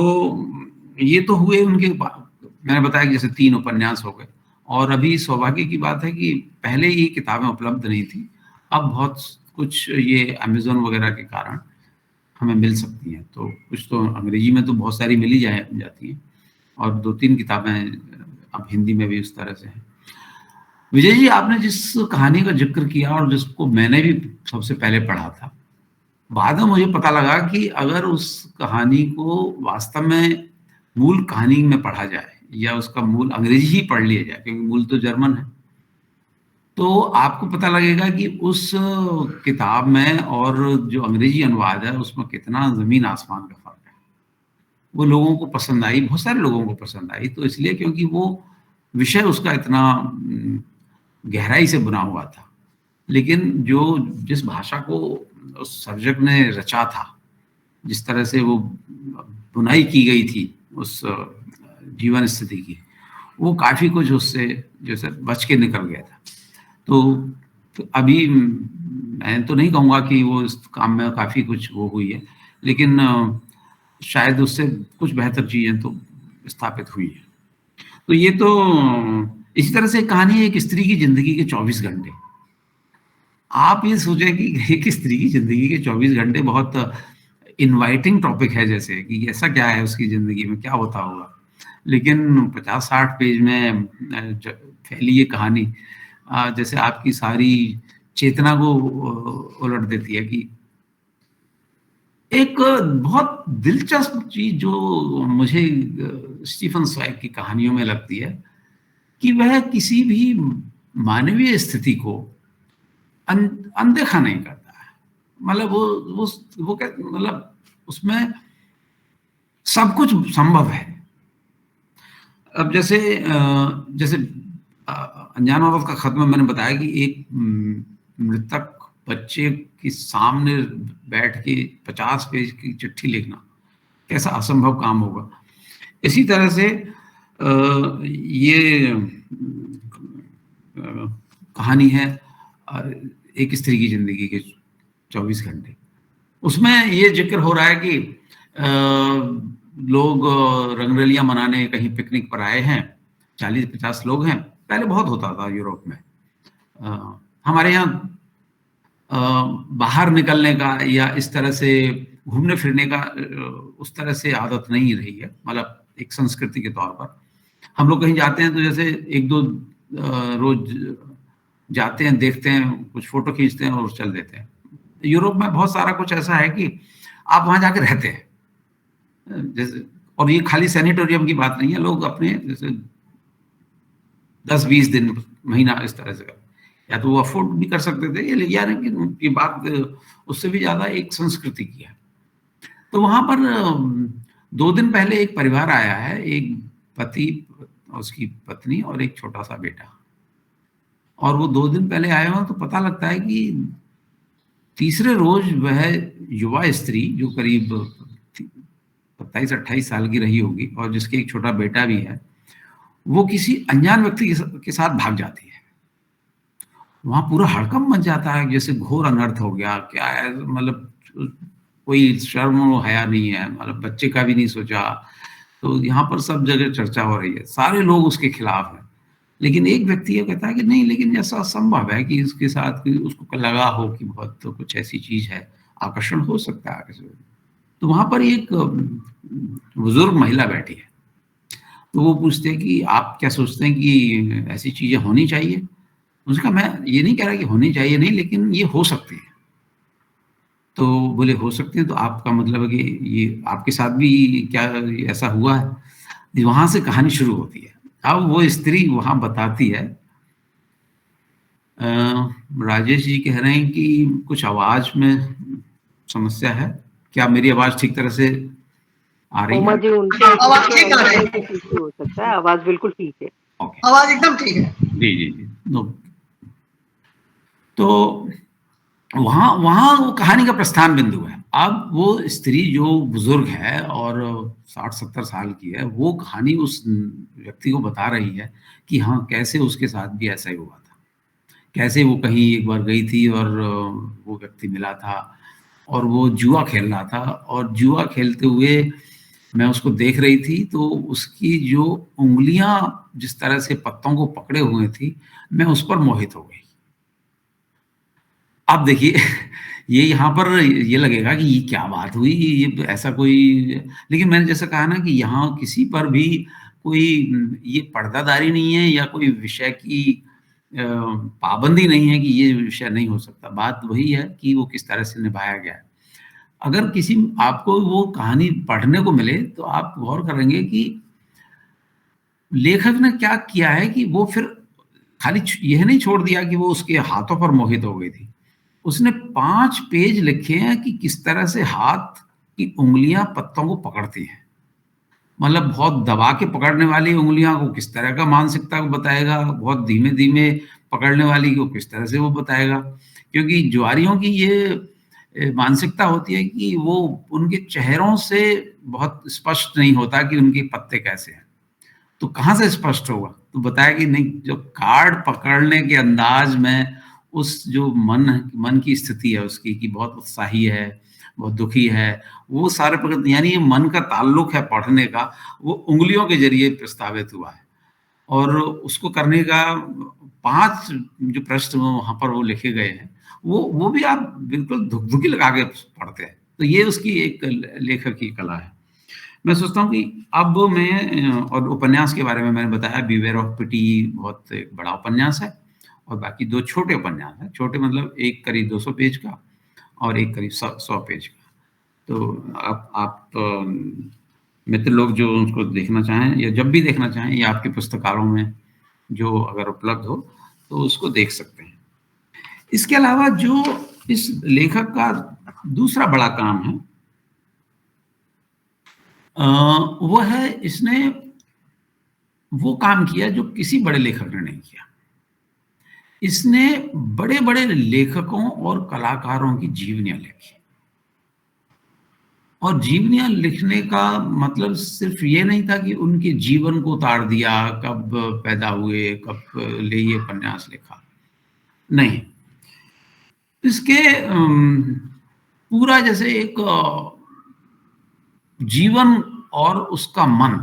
ये तो हुए उनके, मैंने बताया कि जैसे 3 उपन्यास हो गए, और अभी सौभाग्य की बात है कि पहले ये किताबें उपलब्ध नहीं थी, अब बहुत कुछ ये अमेज़न वगैरह के कारण हमें मिल सकती हैं। तो कुछ तो अंग्रेजी में तो बहुत सारी मिल ही जाती हैं, और 2-3 किताबें अब हिंदी में भी उस तरह से हैं। विजय जी, आपने जिस कहानी का जिक्र किया और जिसको मैंने भी सबसे पहले पढ़ा था, बाद में मुझे पता लगा कि अगर उस कहानी को वास्तव में मूल कहानी में पढ़ा जाए या उसका मूल अंग्रेजी ही पढ़ लिया जाए, क्योंकि मूल तो जर्मन है, तो आपको पता लगेगा कि उस किताब में और जो अंग्रेजी अनुवाद है उसमें कितना जमीन आसमान का फर्क है। वो लोगों को पसंद आई, बहुत सारे लोगों को पसंद आई, तो इसलिए क्योंकि वो विषय उसका इतना गहराई से बुना हुआ था। लेकिन जो जिस भाषा को उस सर्जक ने रचा था, जिस तरह से वो बुनाई की गई थी उस जीवन स्थिति की, वो काफी कुछ उससे जैसे बच के निकल गया था। तो अभी मैं तो नहीं कहूँगा कि वो इस काम में काफी कुछ वो हुई है, लेकिन शायद उससे कुछ बेहतर चीजें तो स्थापित हुई है। तो ये तो इसी तरह से कहानी है एक स्त्री की जिंदगी के 24 घंटे। आप ये सोचें कि एक स्त्री की जिंदगी के 24 घंटे बहुत इनवाइटिंग टॉपिक है, जैसे कि ऐसा क्या है उसकी ज़िंदगी में, क्या होता होगा। लेकिन 50-60 पेज में फैली ये कहानी जैसे आपकी सारी चेतना को उलट देती है। कि एक बहुत दिलचस्प चीज़ जो मुझे स्टीफन zweig की कहानियों में लगती है कि वह किसी भी मानवीय स्थिति को अनदेखा नहीं करता है। मतलब वो क्या, मतलब उसमें सब कुछ संभव है। अब जैसे जैसे अनजान औरत का खत में मैंने बताया कि एक मृतक बच्चे के सामने बैठ के 50 पेज की चिट्ठी लिखना कैसा असंभव काम होगा। इसी तरह से ये कहानी है एक स्त्री की जिंदगी के 24 घंटे। उसमें ये जिक्र हो रहा है कि लोग रंगरलियां मनाने कहीं पिकनिक पर आए हैं, 40-50 लोग हैं। पहले बहुत होता था यूरोप में। हमारे यहाँ बाहर निकलने का या इस तरह से घूमने फिरने का उस तरह से आदत नहीं रही है, मतलब एक संस्कृति के तौर पर। हम लोग कहीं जाते हैं तो जैसे 1-2 रोज जाते हैं, देखते हैं, कुछ फोटो खींचते हैं और चल देते हैं। यूरोप में बहुत सारा कुछ ऐसा है कि आप वहां जाके रहते हैं जैसे, और ये खाली सैनिटोरियम की बात नहीं है, लोग अपने जैसे 10-20 दिन, महीना इस तरह से या तो वो अफोर्ड भी कर सकते थे, लेकिन ये बात उससे भी ज्यादा एक संस्कृति की है। तो वहां पर 2 दिन पहले एक परिवार आया है, एक पति, उसकी पत्नी और एक छोटा सा बेटा। और वो 2 दिन पहले आए हो तो पता लगता है कि तीसरे रोज वह युवा स्त्री जो करीब 27-28 साल की रही होगी और जिसके एक छोटा बेटा भी है, वो किसी अनजान व्यक्ति के साथ भाग जाती है। वहां पूरा हड़कंप मच जाता है, जैसे घोर अनर्थ हो गया। क्या है, मतलब कोई शर्म और हया नहीं है, मतलब बच्चे का भी नहीं सोचा। तो यहाँ पर सब जगह चर्चा हो रही है, सारे लोग उसके खिलाफ हैं। लेकिन एक व्यक्ति ये कहता है कि नहीं, लेकिन ऐसा संभव है कि उसके साथ उसको लगा हो कि बहुत तो कुछ ऐसी चीज है, आकर्षण हो सकता है आगे से। तो वहां पर एक बुजुर्ग महिला बैठी है, तो वो पूछते हैं कि आप क्या सोचते हैं कि ऐसी चीजें होनी चाहिए। उसका, मैं ये नहीं कह रहा कि होनी चाहिए नहीं, लेकिन ये हो सकती है। तो बोले हो सकती है, तो आपका मतलब है कि ये आपके साथ भी क्या ऐसा हुआ है। वहां से कहानी शुरू होती है। अब वो स्त्री वहां बताती है, राजेश जी कह रहे हैं कि कुछ आवाज में समस्या है। क्या मेरी आवाज ठीक तरह से आ रही है? जी, उनके आवाज ठीक आ रही है, हो सकता है, आवाज बिल्कुल ठीक है। ओके, आवाज एकदम ठीक है। जी जी जी। तो वहां वहां वो कहानी का प्रस्थान बिंदु है। अब वो स्त्री जो बुजुर्ग है और 60-70 साल की है, वो कहानी उस व्यक्ति को बता रही है कि हाँ, कैसे उसके साथ भी ऐसा ही हुआ था। कैसे वो कहीं एक बार गई थी और वो व्यक्ति मिला था और वो जुआ खेल रहा था, और जुआ खेलते हुए मैं उसको देख रही थी, तो उसकी जो उंगलियां जिस तरह से पत्तों को पकड़े हुए थी, मैं उस पर मोहित हो गई। अब देखिए ये यहाँ पर ये लगेगा कि ये क्या बात हुई, ये ऐसा कोई। लेकिन मैंने जैसा कहा ना कि यहाँ किसी पर भी कोई ये पर्दादारी नहीं है या कोई विषय की पाबंदी नहीं है कि ये विषय नहीं हो सकता। बात वही है कि वो किस तरह से निभाया गया है। अगर किसी आपको वो कहानी पढ़ने को मिले तो आप गौर करेंगे कि लेखक ने क्या किया है कि वो फिर खाली यह नहीं छोड़ दिया कि वो उसके हाथों पर मोहित हो गई थी। उसने 5 पेज लिखे हैं कि किस तरह से हाथ की उंगलियां पत्तों को पकड़ती हैं। मतलब बहुत दबा के पकड़ने वाली उंगलियां को किस तरह का मानसिकता को बताएगा, बहुत धीमे धीमे पकड़ने वाली को किस तरह से वो बताएगा। क्योंकि जुआरियों की ये मानसिकता होती है कि वो उनके चेहरों से बहुत स्पष्ट नहीं होता कि उनके पत्ते कैसे हैं। तो कहाँ से स्पष्ट होगा? तो बताया कि नहीं, जो कार्ड पकड़ने के अंदाज में उस जो मन की स्थिति है उसकी, कि बहुत उत्साही है, बहुत दुखी है, वो सारे प्रकट, यानी ये मन का ताल्लुक है पढ़ने का, वो उंगलियों के जरिए प्रस्तावित हुआ है। और उसको करने का 5 जो प्रश्न वहां पर वो लिखे गए हैं, वो भी आप बिल्कुल धुकधुकी लगा के पढ़ते हैं। तो ये उसकी एक लेखक की कला है। मैं सोचता हूँ कि अब मैं और उपन्यास के बारे में मैंने बताया, बीवेयर ऑफ पिटी बहुत एक बड़ा उपन्यास है और बाकी 2 छोटे उपन्यास हैं। छोटे मतलब एक करीब 200 पेज का और एक करीब 100 पेज का। तो आप मित्र लोग जो उसको देखना चाहें या जब भी देखना चाहें या आपके पुस्तकालयों में जो अगर उपलब्ध हो, तो उसको देख सकते हैं। इसके अलावा जो इस लेखक का दूसरा बड़ा काम है, वो है इसने वो काम किया जो किसी बड़े लेखक ने नहीं किया। इसने बड़े-बड़े लेखकों और कलाकारों की जीवनियाँ लिखी। और जीवनियाँ लिखने का मतलब सिर्फ ये नहीं था कि उनके जीवन को उतार दिया, कब पैदा हुए, कब ले ये उपन्यास लिखा। नहीं। इसके पूरा जैसे एक जीवन और उसका मन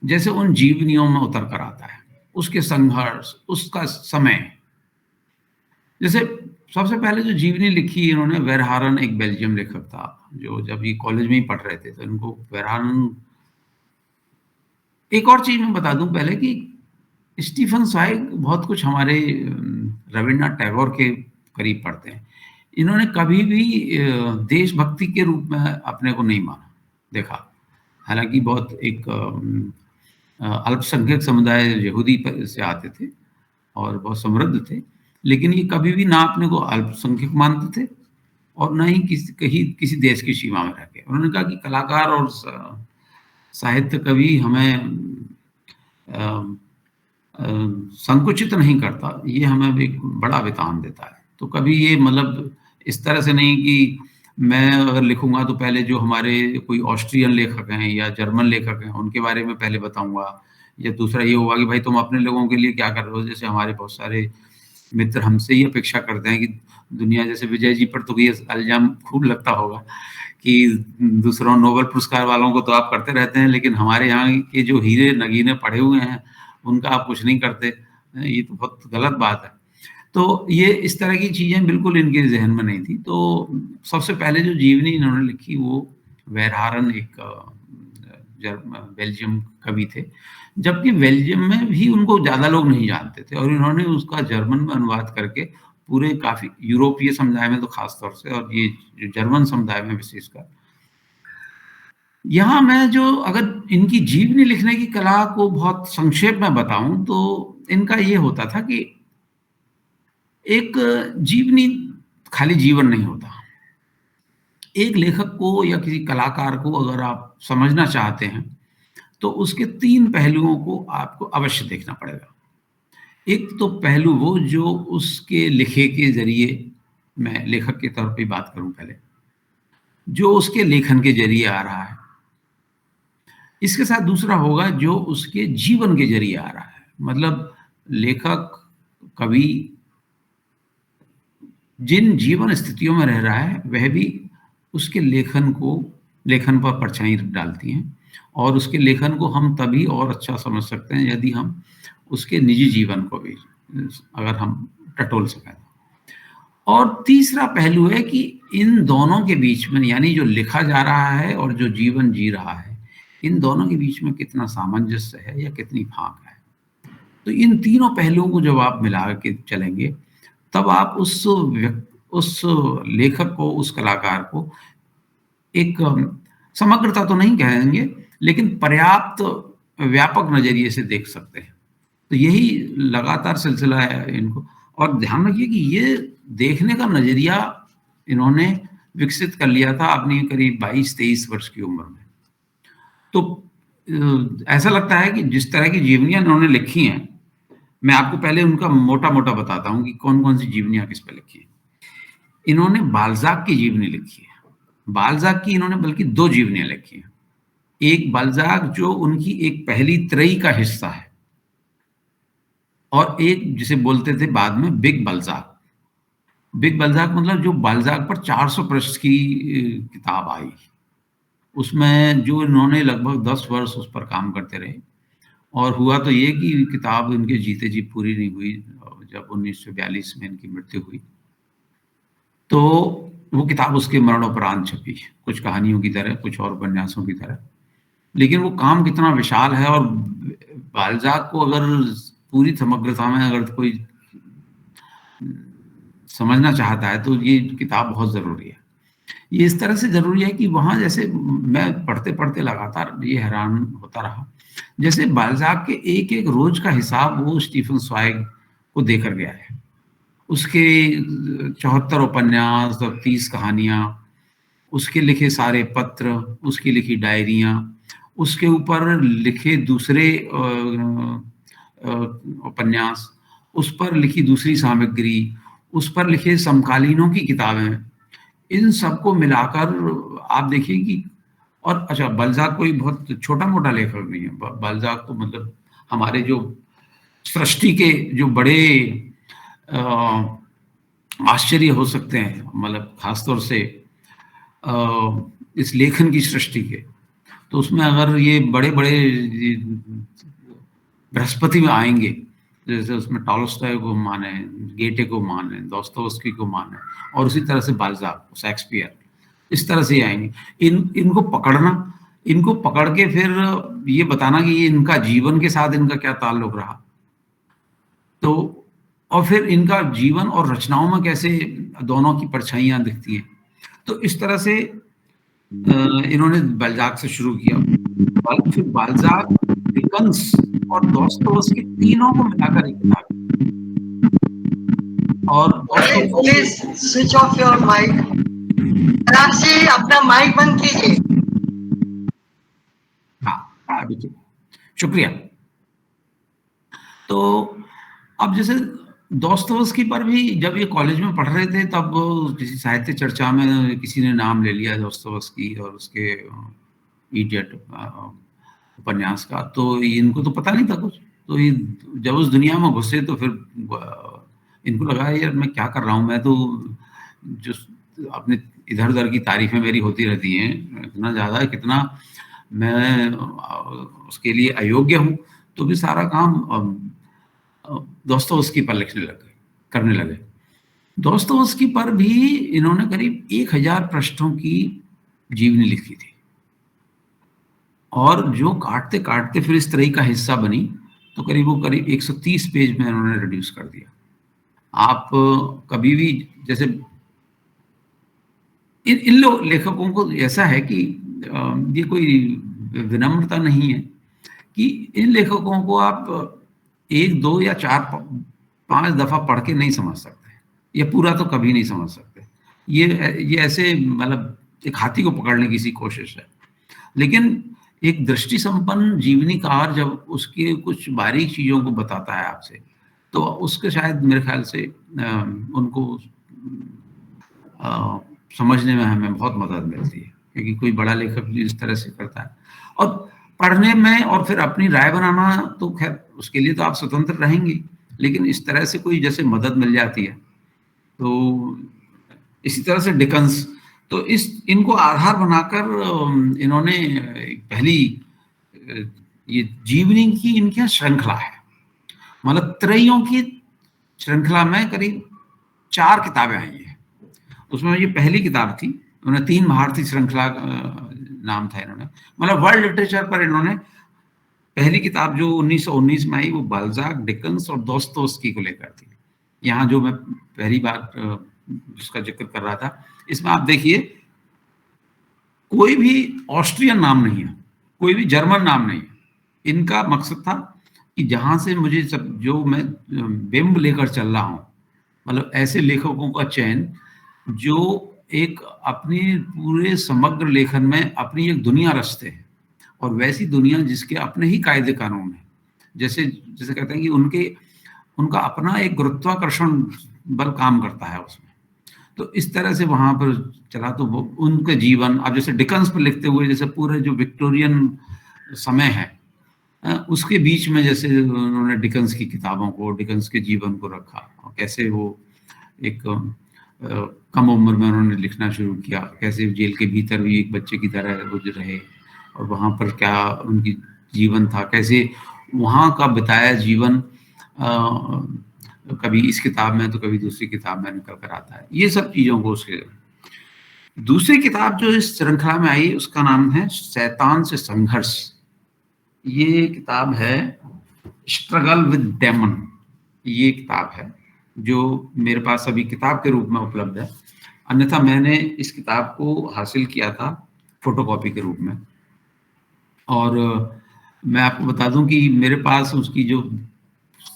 जैसे उन जीवनियों में उतर कर आता है, उसके संघर्ष, उसका समय। जैसे सबसे पहले जो जीवनी लिखी इन्होंने, वेरहारन एक बेल्जियम लेखक था, जो जब ये कॉलेज में ही पढ़ रहे थे, तो इनको वेरहारन। एक और चीज़ मैं बता दूँ पहले कि स्टीफन zweig बहुत कुछ हमारे रवीन्द्रनाथ टैगोर के करीब पढ़ते हैं। इन्होंने कभी भी देशभक्ति के रूप में अपने को नहीं माना, देखा। हालाँकि बहुत एक अल्पसंख्यक समुदाय यहूदी से आते थे और बहुत समृद्ध थे, लेकिन ये कभी भी ना अपने को अल्पसंख्यक मानते थे और ना ही किसी देश की सीमा में रह के। उन्होंने कहा कि कलाकार और साहित्य कभी हमें संकुचित नहीं करता, ये हमें एक बड़ा वितान देता है। तो कभी ये मतलब इस तरह से नहीं कि मैं अगर लिखूँगा तो पहले जो हमारे कोई ऑस्ट्रियन लेखक हैं या जर्मन लेखक हैं, उनके बारे में पहले बताऊँगा, या दूसरा ये होगा कि भाई तुम अपने लोगों के लिए क्या कर रहे हो। जैसे हमारे बहुत सारे मित्र हमसे ये अपेक्षा करते हैं कि दुनिया, जैसे विजय जी पर तो ये इल्ज़ाम खूब लगता होगा कि दूसरों नोबेल पुरस्कार वालों को तो आप करते रहते हैं, लेकिन हमारे यहाँ के जो हीरे नगीने पड़े हुए हैं, उनका आप कुछ नहीं करते। ये तो बहुत गलत बात है। तो ये इस तरह की चीज़ें बिल्कुल इनके ज़हन में नहीं थी। तो सबसे पहले जो जीवनी इन्होंने लिखी वो वेरहारन एक बेल्जियम कवि थे, जबकि बेल्जियम में भी उनको ज़्यादा लोग नहीं जानते थे और इन्होंने उसका जर्मन में अनुवाद करके पूरे काफ़ी यूरोपीय समुदाय में तो खास तौर से, और ये जो जर्मन समुदाय में विशेषकर। यहाँ मैं जो अगर इनकी जीवनी लिखने की कला को बहुत संक्षेप में बताऊँ, तो इनका ये होता था कि एक जीवनी खाली जीवन नहीं होता। एक लेखक को या किसी कलाकार को अगर आप समझना चाहते हैं, तो उसके 3 पहलुओं को आपको अवश्य देखना पड़ेगा। एक तो पहलू वो जो उसके लिखे के ज़रिए, मैं लेखक के तौर पे बात करूँ पहले, जो उसके लेखन के ज़रिए आ रहा है। इसके साथ दूसरा होगा जो उसके जीवन के ज़रिए आ रहा है। मतलब लेखक, कवि जिन जीवन स्थितियों में रह रहा है, वह भी उसके लेखन पर परछाई डालती हैं, और उसके लेखन को हम तभी और अच्छा समझ सकते हैं यदि हम उसके निजी जीवन को भी अगर हम टटोल सकें। और तीसरा पहलू है कि इन दोनों के बीच में, यानी जो लिखा जा रहा है और जो जीवन जी रहा है, इन दोनों के बीच में कितना सामंजस्य है या कितनी फाँक है। तो इन तीनों पहलुओं को जब आप मिला के चलेंगे, तब आप उस लेखक को, उस कलाकार को एक समग्रता तो नहीं कहेंगे, लेकिन पर्याप्त व्यापक नज़रिए से देख सकते हैं। तो यही लगातार सिलसिला है इनको। और ध्यान रखिए कि ये देखने का नज़रिया इन्होंने विकसित कर लिया था अपनी करीब 22-23 वर्ष की उम्र में। तो ऐसा लगता है कि जिस तरह की जीवनियाँ इन्होंने लिखी हैं, मैं आपको पहले उनका मोटा-मोटा बताता हूँ कि कौन-कौन सी जीवनियाँ किस पे लिखी हैं। इन्होंने बाल्ज़ाक की जीवनी लिखी है। बाल्ज़ाक की इन्होंने बल्कि 2 जीवनियाँ लिखी हैं। एक बाल्ज़ाक जो उनकी एक पहली त्रयी का हिस्सा है, और एक जिसे बोलते थे बाद में बिग बाल्ज़ाक। बिग बाल्ज़ाक मतलब जो बाल्ज़ाक पर 400 पृष्ठ की किताब आई। उसमें जो इन्होंने लगभग 10 वर्ष उस पर काम करते रहे, और हुआ तो ये कि किताब इनके जीते जी पूरी नहीं हुई। जब 1942 में इनकी मृत्यु हुई, तो वो किताब उसके मरणोपरांत छपी, कुछ कहानियों की तरह, कुछ और उपन्यासों की तरह। लेकिन वो काम कितना विशाल है, और बाल्ज़ाक को अगर पूरी समग्रता में अगर कोई समझना चाहता है तो ये किताब बहुत ज़रूरी है। ये इस तरह से ज़रूरी है कि वहाँ जैसे मैं पढ़ते-पढ़ते लगातार ये हैरान होता रहा। जैसे बाल्ज़ाक के एक-एक रोज़ का हिसाब वो स्टीफ़न zweig को देकर गया है। उसके 74 उपन्यास और 30 कहानियाँ, उसके लिखे सारे पत्र, उसकी लिखी डायरियाँ, उसके ऊपर लिखे दूसरे उपन्यास, उस पर लिखी दूसरी सामग्री, उस पर लिखे समकालीनों की किताबें, इन सबको मिलाकर आप देखिए कि, और अच्छा, बाल्ज़ाक कोई बहुत छोटा-मोटा लेखक नहीं है। बाल्ज़ाक तो मतलब हमारे जो सृष्टि के जो बड़े अ, आश्चर्य हो सकते हैं, मतलब खासतौर से इस लेखन की सृष्टि के, तो उसमें अगर ये बड़े-बड़े ये बृहस्पति में आएँगे, जैसे उसमें टॉलस्टॉय को माने, गेटे को माने, दोस्तोयेवस्की को माने, और उसी तरह से बाल्ज़ाक, शेक्सपियर, इस तरह से ही आएँगे। इनको पकड़ना, इनको पकड़ के फिर ये बताना कि ये इनका जीवन के साथ इनका क्या ताल्लुक रहा। तो और फिर इनका जीवन और रचनाओं में कैसे दोनों की परछाइयाँ दिखती हैं। तो इस तरह से इन्होंने बाल्ज़ाक से शुरू किया। फिर बाल्ज़ाक, डिकन्स और दोस्तोयेवस्की तीनों को मिलाकर एक किताब है। और please switch off your mic. आराम से अपना माइक बंद कीजिए। हाँ, अभी ठीक, शुक्रिया। तो अब जैसे दोस्तोयेवस्की पर भी जब ये कॉलेज में पढ़ रहे थे, तब किसी साहित्य चर्चा में किसी ने नाम ले लिया दोस्तोयेवस्की और उसके इडियट उपन्यास का, तो इनको तो पता नहीं था कुछ। तो ये जब उस दुनिया में घुसे तो फिर इनको लगा यार मैं क्या कर रहा हूँ, मैं तो जो अपने इधर-उधर की तारीफ़ें मेरी होती रहती हैं, इतना ज़्यादा कितना मैं उसके लिए अयोग्य हूँ, तो भी सारा काम दोस्तोयेवस्की पर करने लगे। दोस्तोयेवस्की पर भी इन्होंने करीब 1000 पृष्ठों की जीवनी लिखी थी, और जो काटते-काटते फिर इस तरह का हिस्सा बनी, तो करीब 130 पेज में इन्होंने रिड्यूस कर दिया। आप कभी भी जैसे इन लेखकों को ऐसा है कि ये कोई विनम्रता नहीं है कि इन लेखकों को आप 1, 2 या 4, 5 दफ़ा पढ़ के नहीं समझ सकते, या पूरा तो कभी नहीं समझ सकते। ये ऐसे मतलब एक हाथी को पकड़ने की सी कोशिश है। लेकिन एक दृष्टि संपन्न जीवनीकार जब उसके कुछ बारीक चीज़ों को बताता है आपसे, तो उसके शायद मेरे ख्याल से उनको समझने में हमें बहुत मदद मिलती है, क्योंकि कोई बड़ा लेखक भी इस तरह से करता है। और पढ़ने में और फिर अपनी राय बनाना, तो खैर उसके लिए तो आप स्वतंत्र रहेंगे, लेकिन इस तरह से कोई जैसे मदद मिल जाती है, तो इसी तरह से डिकन्स, तो इनको आधार बनाकर इन्होंने पहली ये जीवनी की इनकी श्रृंखला है, मतलब त्रयियों की श्रृंखला में करीब 4 किताबें आई हैं। उसमें ये पहली किताब थी, उन्होंने 3 भारतीय श्रृंखला नाम था इन्होंने, मतलब वर्ल्ड लिटरेचर पर इन्होंने पहली किताब जो 1919 में आई, वो बाल्ज़ाक, डिकन्स और दोस्तोयेवस्की को लेकर थी। यहाँ जो मैं पहली बार जिसका जिक्र कर रहा था, इसमें आप देखिए कोई भी ऑस्ट्रियन नाम नहीं है, कोई भी जर्मन नाम नहीं है। इनका मकसद था कि जहाँ से मुझे जो मैं बिंब लेकर चल रहा हूँ, मतलब ऐसे लेखकों का चयन जो एक अपनी पूरे समग्र लेखन में अपनी एक दुनिया रचते हैं, और वैसी दुनिया जिसके अपने ही कायदे कानून हैं। जैसे कहते हैं कि उनका अपना एक गुरुत्वाकर्षण बल काम करता है उसमें। तो इस तरह से वहाँ पर चला, तो वो उनके जीवन, अब जैसे डिकन्स पर लिखते हुए जैसे पूरे जो विक्टोरियन समय है, उसके बीच में जैसे उन्होंने डिकन्स की किताबों को, डिकन्स के जीवन को रखा, और कैसे वो एक कम उम्र में उन्होंने लिखना शुरू किया, कैसे जेल के भीतर भी एक बच्चे की तरह गुजर रहे, और वहाँ पर क्या उनकी जीवन था, कैसे वहाँ का बिताया जीवन कभी इस किताब में तो कभी दूसरी किताब में निकल कर आता है। ये सब चीज़ों को उसके दूसरी किताब जो इस श्रृंखला में आई उसका नाम है शैतान से संघर्ष। ये किताब है स्ट्रगल विद डेमन। ये किताब है जो मेरे पास अभी किताब के रूप में उपलब्ध है, अन्यथा मैंने इस किताब को हासिल किया था फोटोकॉपी के रूप में। और मैं आपको बता दूं कि मेरे पास उसकी जो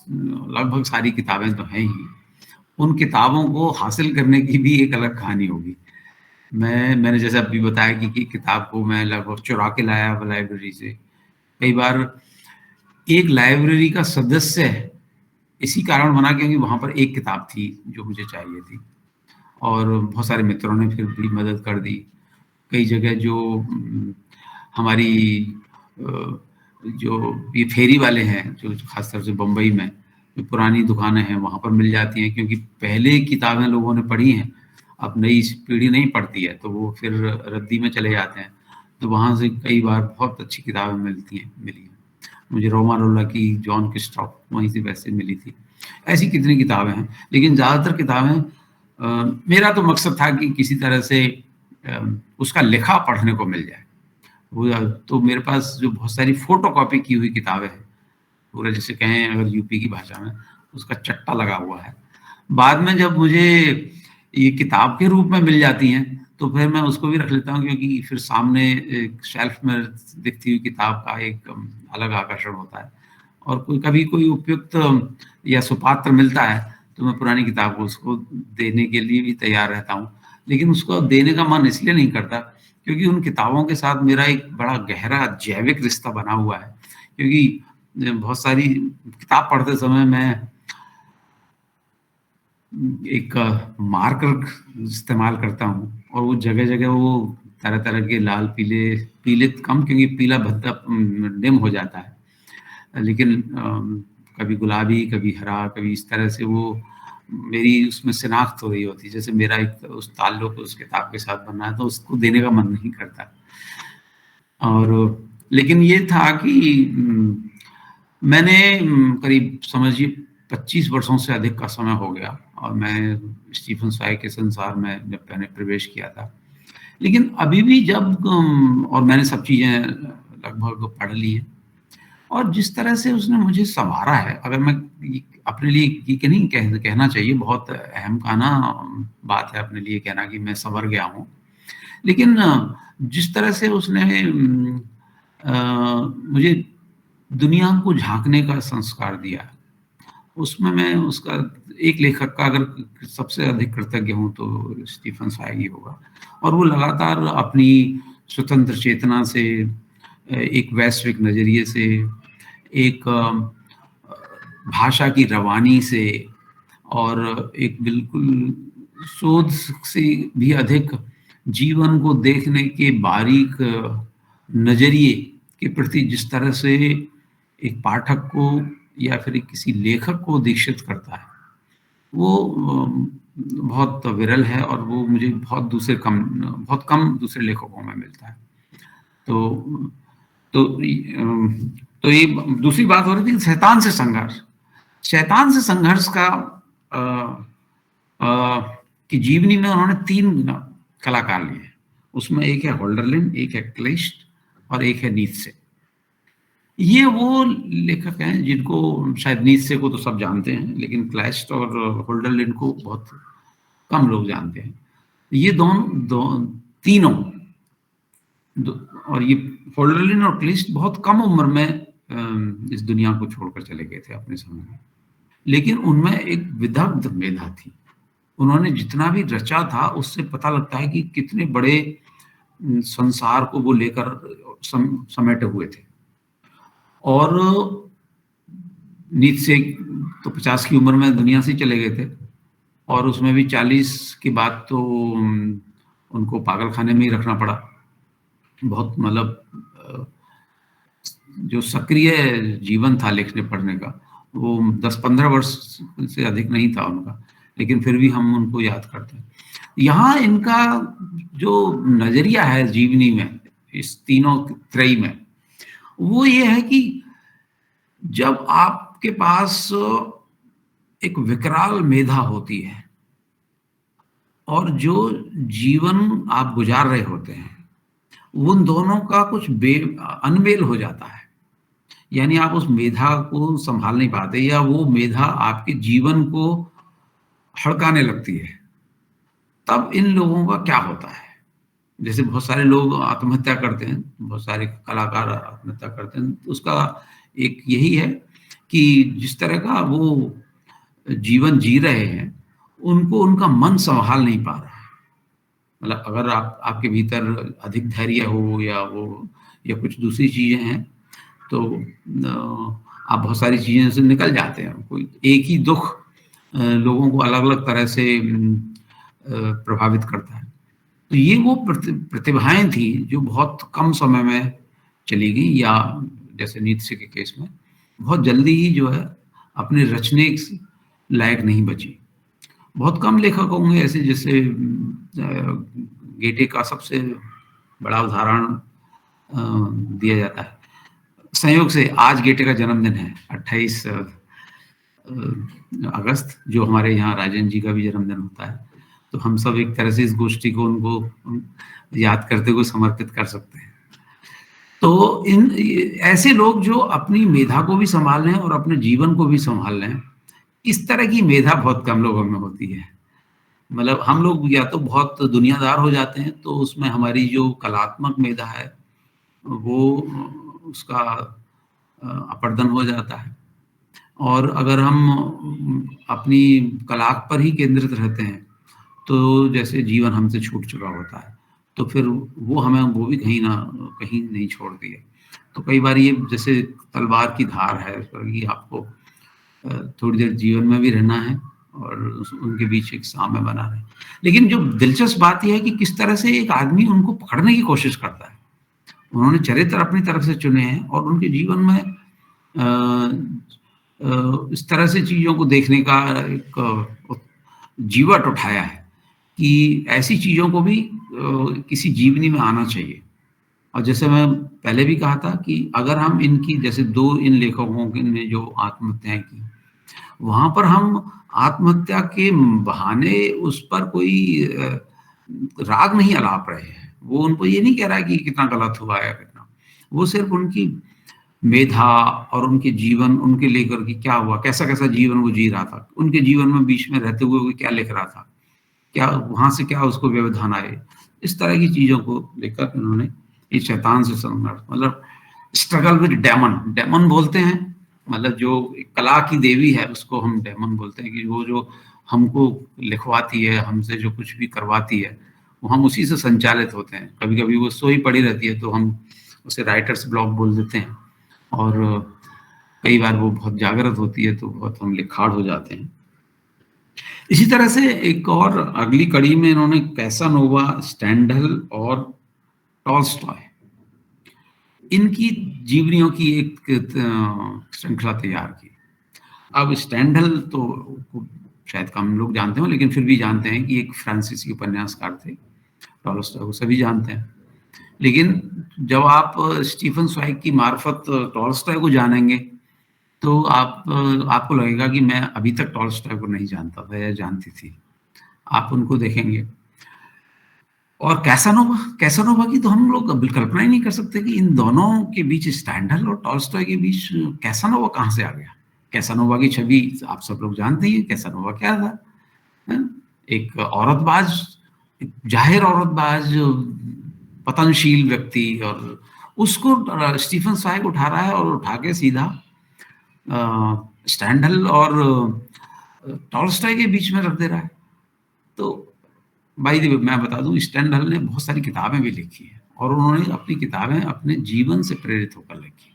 लगभग सारी किताबें तो हैं ही, उन किताबों को हासिल करने की भी एक अलग कहानी होगी। मैंने जैसे अभी बताया कि किताब को मैं लगभग चुरा के लाया लाइब्रेरी से। कई बार एक लाइब्रेरी का सदस्य इसी कारण बना क्योंकि वहां पर एक किताब थी जो मुझे चाहिए थी, और बहुत सारे मित्रों ने फिर भी मदद कर दी। कई जगह जो हमारी जो ये फेरी वाले हैं, जो खासतौर से बम्बई में जो पुरानी दुकानें हैं वहाँ पर मिल जाती हैं, क्योंकि पहले किताबें लोगों ने पढ़ी हैं, अब नई पीढ़ी नहीं पढ़ती है, तो वो फिर रद्दी में चले जाते हैं। तो वहाँ से कई बार बहुत अच्छी किताबें मिली हैं। मुझे रोमा रोला की, जॉन किस्ट्रॉफ वहीं से वैसे मिली थी। ऐसी कितनी किताबें हैं, लेकिन ज़्यादातर किताबें मेरा तो मकसद था कि किसी तरह से उसका लिखा पढ़ने को मिल जाए। वो तो मेरे पास जो बहुत सारी फोटोकॉपी की हुई किताबें हैं, पूरा जैसे कहें अगर यूपी की भाषा में, उसका चट्टा लगा हुआ है। बाद में जब मुझे ये किताब के रूप में मिल जाती हैं तो फिर मैं उसको भी रख लेता हूँ, क्योंकि फिर सामने एक शेल्फ में दिखती हुई किताब का एक अलग आकर्षण होता है। और कभी कोई उपयुक्त या सुपात्र मिलता है तो मैं पुरानी किताब को उसको देने के लिए भी तैयार रहता हूँ। लेकिन उसको देने का मन इसलिए नहीं करता क्योंकि उन किताबों के साथ मेरा एक बड़ा गहरा जैविक रिश्ता बना हुआ है। क्योंकि बहुत सारी किताब पढ़ते समय मैं एक मार्कर इस्तेमाल करता हूँ, और वो जगह जगह वो तरह तरह के लाल पीले, पीले कम क्योंकि पीला भद्दा डिम हो जाता है, लेकिन कभी गुलाबी, कभी हरा, कभी इस तरह से वो मेरी उसमें शिनाख्त हो रही होती है। जैसे मेरा एक उस ताल्लुक उस किताब के साथ बना है तो उसको देने का मन नहीं करता। और लेकिन ये था कि मैंने करीब समझिए 25 वर्षों से अधिक का समय हो गया और मैं स्टीफन स्वाय के संसार में जब मैंने प्रवेश किया था। लेकिन अभी भी जब और मैंने सब चीज़ें लगभग पढ़ ली हैं, और जिस तरह से उसने मुझे संवारा है, अगर मैं अपने लिए ये नहीं कहना चाहिए, बहुत अहम का ना बात है अपने लिए कहना कि मैं संवर गया हूँ, लेकिन जिस तरह से उसने मुझे दुनिया को झांकने का संस्कार दिया, उसमें मैं उसका एक लेखक का अगर सबसे अधिक कृतज्ञ हूँ तो स्टीफन स्वाय ही होगा। और वो लगातार अपनी स्वतंत्र चेतना से, एक वैश्विक नजरिए से, एक भाषा की रवानी से, और एक बिल्कुल शोध से भी अधिक जीवन को देखने के बारीक नजरिए के प्रति जिस तरह से एक पाठक को या फिर किसी लेखक को दीक्षित करता है, वो बहुत विरल है, और वो मुझे बहुत कम दूसरे लेखकों में मिलता है। तो ये दूसरी बात हो रही थी शैतान से संघर्ष। शैतान से संघर्ष का की जीवनी में उन्होंने 3 कलाकार लिए। उसमें एक है होल्डरलिन, एक है क्लिस्ट और एक है नीत्शे। ये वो लेखक हैं जिनको शायद नीत्शे को तो सब जानते हैं, लेकिन क्लाइस्ट और होल्डरलिन को बहुत कम लोग जानते हैं। ये तीनों और ये होल्डरलिन और क्लिस्ट बहुत कम उम्र में इस दुनिया को छोड़कर चले गए थे अपने समय में, लेकिन उनमें एक विदग्ध मेधा थी। उन्होंने जितना भी रचा था उससे पता लगता है कि कितने बड़े संसार को वो लेकर समेटे हुए थे। और नीत्शे तो 50 की उम्र में दुनिया से चले गए थे, और उसमें भी 40 के बाद तो उनको पागल खाने में ही रखना पड़ा। बहुत मतलब जो सक्रिय जीवन था लिखने पढ़ने का, वो 10-15 वर्ष से अधिक नहीं था उनका, लेकिन फिर भी हम उनको याद करते हैं। यहाँ इनका जो नजरिया है जीवनी में, इस तीनों त्रयी में, वो ये है कि जब आपके पास एक विकराल मेधा होती है और जो जीवन आप गुजार रहे होते हैं, उन दोनों का कुछ अनमेल हो जाता है। यानी आप उस मेधा को संभाल नहीं पाते, या वो मेधा आपके जीवन को हड़काने लगती है। तब इन लोगों का क्या होता है? जैसे बहुत सारे लोग आत्महत्या करते हैं, बहुत सारे कलाकार आत्महत्या करते हैं, तो उसका एक यही है कि जिस तरह का वो जीवन जी रहे हैं, उनको उनका मन संभाल नहीं पा रहा है। मतलब अगर आपके भीतर अधिक धैर्य हो, या कुछ दूसरी चीजें हैं, तो आप बहुत सारी चीजें से निकल जाते हैं। कोई एक ही दुख लोगों को अलग अलग तरह से प्रभावित करता है। तो ये वो प्रतिभाएं थी जो बहुत कम समय में चली गई, या जैसे नीतशे के केस में बहुत जल्दी ही जो है अपने रचने लायक नहीं बची। बहुत कम लेखक होंगे ऐसे, जैसे गेटे का सबसे बड़ा उदाहरण दिया जाता है। संयोग से आज गेटे का जन्मदिन है, 28 अगस्त, जो हमारे यहाँ राजन जी का भी जन्मदिन होता है। तो हम सब एक तरह से इस गोष्ठी को उनको याद करते हुए समर्पित कर सकते हैं। तो ऐसे लोग जो अपनी मेधा को भी संभाल लें और अपने जीवन को भी संभाल लें, इस तरह की मेधा बहुत कम लोगों में होती है। मतलब हम लोग या तो बहुत दुनियादार हो जाते हैं, तो उसमें हमारी जो कलात्मक मेधा है वो उसका अपर्दन हो जाता है। और अगर हम अपनी कला पर ही केंद्रित रहते हैं, तो जैसे जीवन हमसे छूट चुका होता है, तो फिर वो हमें वो भी कहीं ना कहीं नहीं छोड़ती है। तो कई बार ये जैसे तलवार की धार है, कि आपको थोड़ी देर जीवन में भी रहना है और उनके बीच एक साम्य बना रहे। लेकिन जो दिलचस्प बात यह है कि किस तरह से एक आदमी उनको पकड़ने की कोशिश करता है। उन्होंने चरित्र अपनी तरफ से चुने हैं और उनके जीवन में इस तरह से चीजों को देखने का एक जीवट उठाया है कि ऐसी चीजों को भी किसी जीवनी में आना चाहिए। और जैसे मैं पहले भी कहा था कि अगर हम इनकी, जैसे इन लेखकों ने जो आत्महत्याएं की, वहां पर हम आत्महत्या के बहाने उस पर कोई राग नहीं अलाप रहे हैं। वो उनको ये नहीं कह रहा है कि कितना गलत हुआ है कितना, वो सिर्फ उनकी मेधा और उनके जीवन, उनके लेकर के क्या हुआ, कैसा कैसा जीवन वो जी रहा था, उनके जीवन में बीच में रहते हुए वो क्या लिख रहा था, क्या वहां से क्या उसको व्यवधान आए, इस तरह की चीजों को लेकर उन्होंने इस शैतान से संघर्ष, मतलब स्ट्रगल विद डेमन, डेमन बोलते हैं, मतलब जो कला की देवी है उसको हम डेमन बोलते हैं, कि वो जो हमको लिखवाती है, हमसे जो कुछ भी करवाती है, वो हम उसी से संचालित होते हैं। कभी कभी वो सोई पड़ी रहती है तो हम उसे राइटर्स ब्लॉक बोल देते हैं, और कई बार वो बहुत जागृत होती है तो बहुत हम लिखाड़ हो जाते हैं। इसी तरह से एक और अगली कड़ी में इन्होंने कैसानोवा, स्टेंडहल और टॉल्स्टॉय, इनकी जीवनियों की एक श्रृंखला तैयार की। अब स्टेंडहल तो शायद कम लोग जानते हो, लेकिन फिर भी जानते हैं कि एक फ्रांसीसी उपन्यासकार थे। टॉल्स्टॉय को सभी जानते हैं, लेकिन जब आप स्टीफन zweig की मार्फत टॉल्स्टॉय को जानेंगे तो आपको लगेगा कि मैं अभी तक टॉल्स्टॉय को नहीं जानता था या जानती थी। आप उनको देखेंगे। और कैसानोवा की तो हम लोग कल्पना ही नहीं कर सकते कि इन दोनों के बीच, स्टैंडहल और टॉल्स्टॉय के बीच कैसानोवा कहाँ से आ गया। कैसानोवा की छवि आप सब लोग जानते हैं। कैसानोवा क्या था? एक औरतबाज, एक जाहिर औरतबाज, पतनशील व्यक्ति, और उसको स्टीफन zweig उठा रहा है और उठा के सीधा स्टैंडहल और टॉल्स्टॉय के बीच में रख दे रहा है। तो भाई मैं बता दूं, स्टैंडहल ने बहुत सारी किताबें भी लिखी हैं और उन्होंने अपनी किताबें अपने जीवन से प्रेरित होकर लिखी।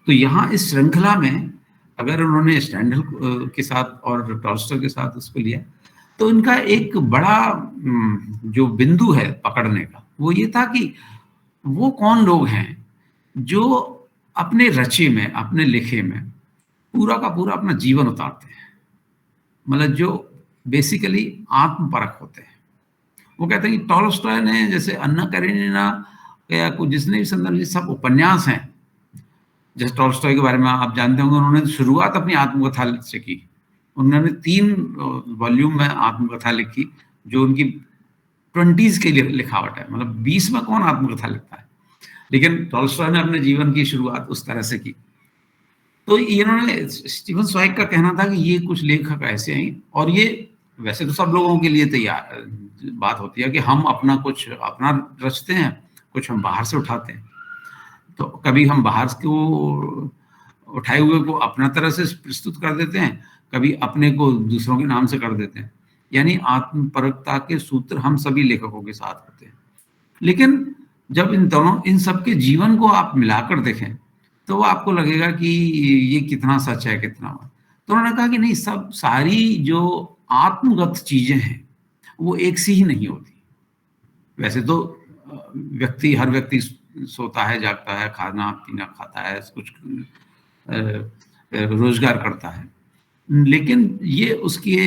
तो यहाँ इस श्रृंखला में अगर उन्होंने स्टैंडहल के साथ और टॉल्स्टॉय के साथ उसको लिया, तो इनका एक बड़ा जो बिंदु है पकड़ने का, वो ये था कि वो कौन लोग हैं जो अपने रचे में, अपने लिखे में पूरा का पूरा अपना जीवन उतारते हैं, मतलब जो बेसिकली आत्मपरक होते हैं। वो कहते हैं कि टॉल्स्टॉय ने, जैसे अन्ना करेनिना या कुछ जिसने भी संदर्भ, सब उपन्यास हैं। जैसे टॉल्स्टॉय के बारे में आप जानते होंगे, उन्होंने शुरुआत अपनी आत्मकथा से की। उन्होंने 3 वॉल्यूम में आत्मकथा लिखी, जो उनकी 20s के लिए लिखावट है, मतलब 20 में कौन आत्मकथा लिखता है। लेकिन टॉल्स्टॉय ने अपने जीवन की शुरुआत उस तरह से की। तो इन्होंने, स्टीफन zweig का कहना था कि ये कुछ लेखक ऐसे हैं, और ये वैसे तो सब लोगों के लिए तैयार बात होती है कि हम कुछ अपना रचते हैं, कुछ हम बाहर से उठाते हैं। तो कभी हम बाहर को उठाए हुए को अपना तरह से प्रस्तुत कर देते हैं, कभी अपने को दूसरों के नाम से कर देते हैं। यानी आत्मपरकता के सूत्र हम सभी लेखकों के साथ होते हैं। लेकिन जब इन सब के जीवन को आप मिलाकर देखें तो वो आपको लगेगा कि ये कितना सच है, कितना। तो उन्होंने कहा कि नहीं, सब सारी जो आत्मगत चीजें हैं वो एक सी ही नहीं होती। वैसे तो हर व्यक्ति सोता है, जागता है, खाना पीना खाता है, कुछ रोजगार करता है, लेकिन ये उसके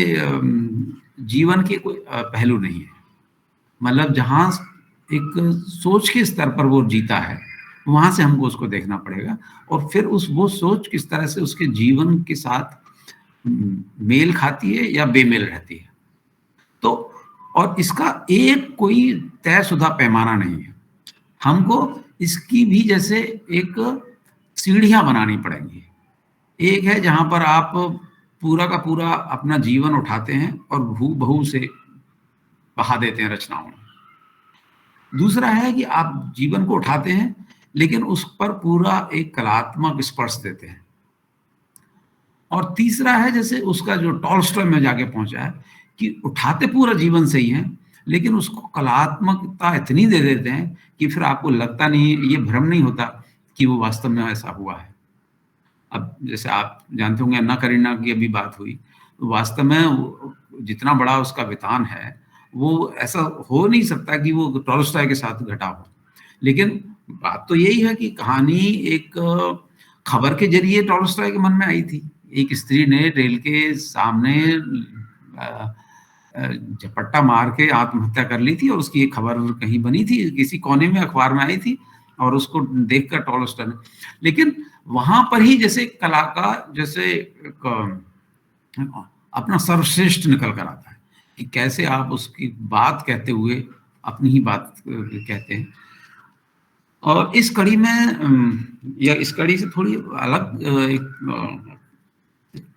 जीवन के कोई पहलू नहीं है। मतलब जहां एक सोच के स्तर पर वो जीता है, वहां से हमको उसको देखना पड़ेगा, और फिर वो सोच किस तरह से उसके जीवन के साथ मेल खाती है या बेमेल रहती है। तो और इसका एक कोई तयशुदा पैमाना नहीं है। हमको इसकी भी जैसे एक सीढ़ियां बनानी पड़ेंगी। एक है जहां पर आप पूरा का पूरा अपना जीवन उठाते हैं और हूबहू से बहा देते हैं रचनाओं में। दूसरा है कि आप जीवन को उठाते हैं लेकिन उस पर पूरा एक कलात्मक स्पर्श देते हैं। और तीसरा है जैसे उसका जो टॉल्स्टॉय में जाके पहुंचा है कि उठाते पूरा जीवन से ही है, लेकिन उसको कलात्मकता इतनी दे देते हैं कि फिर आपको लगता नहीं, ये भ्रम नहीं होता कि वो वास्तव में ऐसा हुआ है। अब जैसे आप जानते होंगे अन्ना करीना की अभी बात हुई, तो वास्तव में जितना बड़ा उसका वितान है वो ऐसा हो नहीं सकता कि वो टॉल्स्टॉय के साथ घटा हो। लेकिन बात तो यही है कि कहानी एक खबर के जरिए टॉल्स्टॉय के मन में आई थी। एक स्त्री ने रेल के सामने झपट्टा मार के आत्महत्या कर ली थी, और उसकी एक खबर कहीं बनी थी, किसी कोने में अखबार में आई थी, और उसको देखकर टॉल्स्टॉय ने, लेकिन वहां पर ही जैसे कला का जैसे अपना सर्वश्रेष्ठ निकल कर आता है कि कैसे आप उसकी बात कहते हुए अपनी ही बात कहते हैं। और इस कड़ी में या इस कड़ी से थोड़ी अलग एक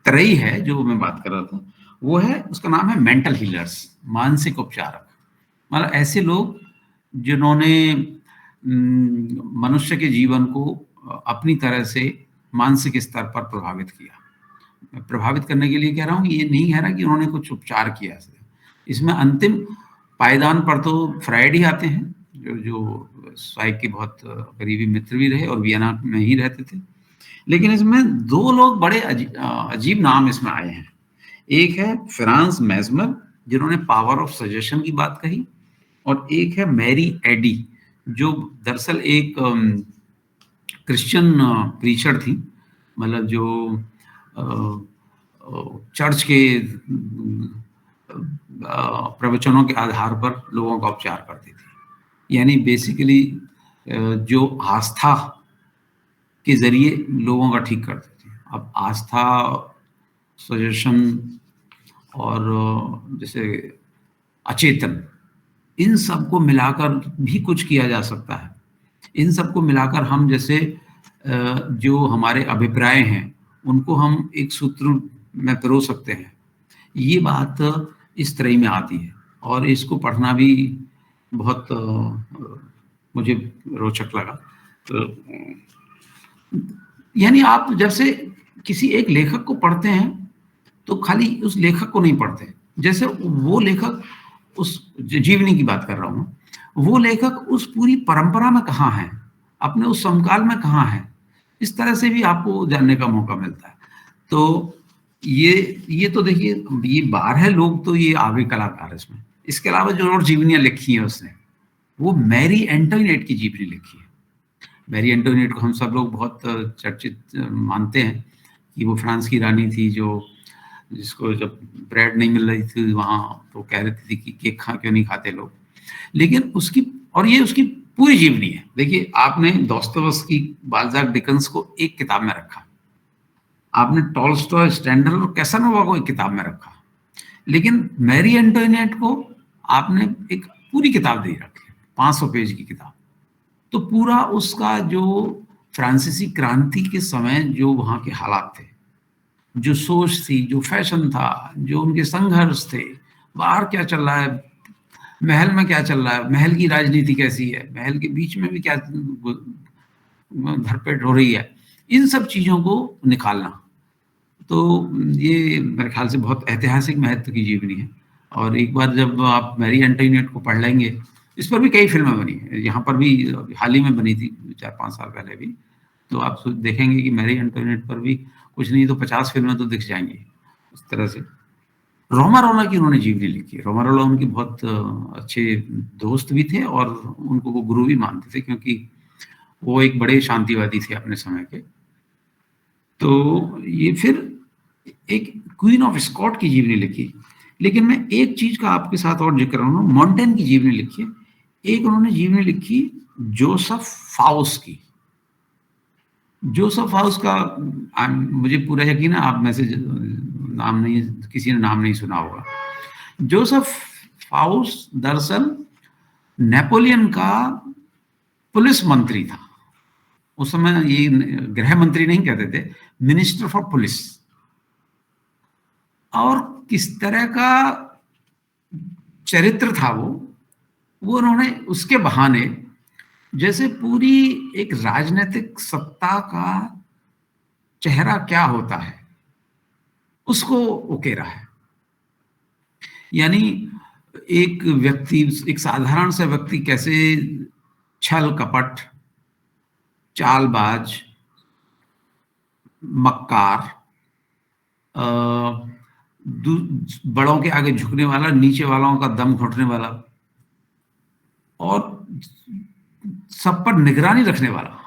तरई है जो मैं बात कर रहा था, वो है, उसका नाम है मेंटल हीलर्स, मानसिक उपचारक। मतलब ऐसे लोग जिन्होंने मनुष्य के जीवन को अपनी तरह से मानसिक स्तर पर प्रभावित किया। प्रभावित करने के लिए कह रहा हूँ, ये नहीं है ना कि उन्होंने कुछ उपचार किया। इसमें अंतिम पायदान पर तो फ्रायड ही आते हैं, जो zweig के बहुत करीबी मित्र भी रहे और वियना में ही रहते थे। लेकिन इसमें दो लोग बड़े अजीब नाम इसमें आए हैं। एक है फ्रांस मेस्मर, जिन्होंने पावर ऑफ सजेशन की बात कही, और एक है मैरी एडी, जो दरअसल एक क्रिश्चियन प्रीचर थी, मतलब जो चर्च के प्रवचनों के आधार पर लोगों का उपचार करती थी। यानी बेसिकली जो आस्था के जरिए लोगों का ठीक करती थी। अब आस्था, सजेशन और जैसे अचेतन, इन सबको मिलाकर भी कुछ किया जा सकता है। इन सबको मिलाकर हम जैसे जो हमारे अभिप्राय हैं उनको हम एक सूत्र में पिरो सकते हैं। ये बात इस तरह में आती है, और इसको पढ़ना भी बहुत मुझे रोचक लगा। तो यानी आप जब से किसी एक लेखक को पढ़ते हैं तो खाली उस लेखक को नहीं पढ़ते, जैसे वो लेखक, उस जीवनी की बात कर रहा हूँ, वो लेखक उस पूरी परंपरा में कहाँ है, अपने उस समकाल में कहाँ है, इस तरह से भी आपको जानने का मौका मिलता है। तो ये तो देखिए, ये 12 लोग तो ये आगे कलाकार इसमें। इसके अलावा जो और जीवनियां लिखी हैं उसने, वो मैरी एंटोइनेट की जीवनी लिखी है। मैरी एंटोइनेट को हम सब लोग बहुत चर्चित मानते हैं कि वो फ्रांस की रानी थी, जिसको जब ब्रेड नहीं मिल रही थी वहाँ, तो कह रही थी कि केक क्यों नहीं खाते लोग। लेकिन ये उसकी पूरी जीवनी है। देखिए, आपने दोस्तोयेवस्की, बाल्जाक, डिकन्स को एक किताब में रखा, आपने टॉल्स्टॉय, स्टेंडहल और कैसानोवा को एक किताब में रखा, लेकिन मैरी एंटोइनेट को आपने एक पूरी किताब दे रखी है, 500 पेज की किताब। तो पूरा उसका जो फ्रांसीसी क्रांति के समय जो वहाँ के हालात थे, जो सोच थी, जो फैशन था, जो उनके संघर्ष थे, बाहर क्या चल रहा है, महल में क्या चल रहा है, महल की राजनीति कैसी है, महल के बीच में भी क्या धरपेट हो रही है, इन सब चीजों को निकालना। तो ये मेरे ख्याल से बहुत ऐतिहासिक महत्व की जीवनी है। और एक बार जब आप मैरी एंटोनिएट को पढ़ लेंगे, इस पर भी कई फिल्में बनी है, यहाँ पर भी हाल ही में बनी थी 4-5 साल पहले भी। तो आप देखेंगे कि मैरी एंटोनिएट पर भी कुछ नहीं तो 50 फिल्में तो दिख जाएंगी इस तरह से। रोमारोला की उन्होंने जीवनी लिखी। रोमारोला उनके बहुत अच्छे दोस्त भी थे और उनको वो गुरु भी मानते थे, क्योंकि वो एक बड़े शांतिवादी थे अपने समय के। तो ये फिर एक क्वीन ऑफ स्कॉट की जीवनी लिखी। लेकिन मैं एक चीज का आपके साथ और जिक्र करूंगा, मॉन्टेन की जीवनी लिखी है। एक उन्होंने जीवनी लिखी जोसेफ फाउस की। जोसेफ फाउस का मुझे पूरा यकीन है आप में से नाम नहीं, किसी ने नाम नहीं सुना होगा। जोसेफ फाउस दरअसल नेपोलियन का पुलिस मंत्री था। उस समय ये गृह मंत्री नहीं कहते थे, मिनिस्टर फॉर पुलिस। और किस तरह का चरित्र था वो उन्होंने उसके बहाने जैसे पूरी एक राजनीतिक सत्ता का चेहरा क्या होता है उसको उकेरा है। यानी एक व्यक्ति, एक साधारण सा व्यक्ति कैसे छल कपट, चालबाज, मक्कार, बड़ों के आगे झुकने वाला, नीचे वालों का दम घुटने वाला और सब पर निगरानी रखने वाला।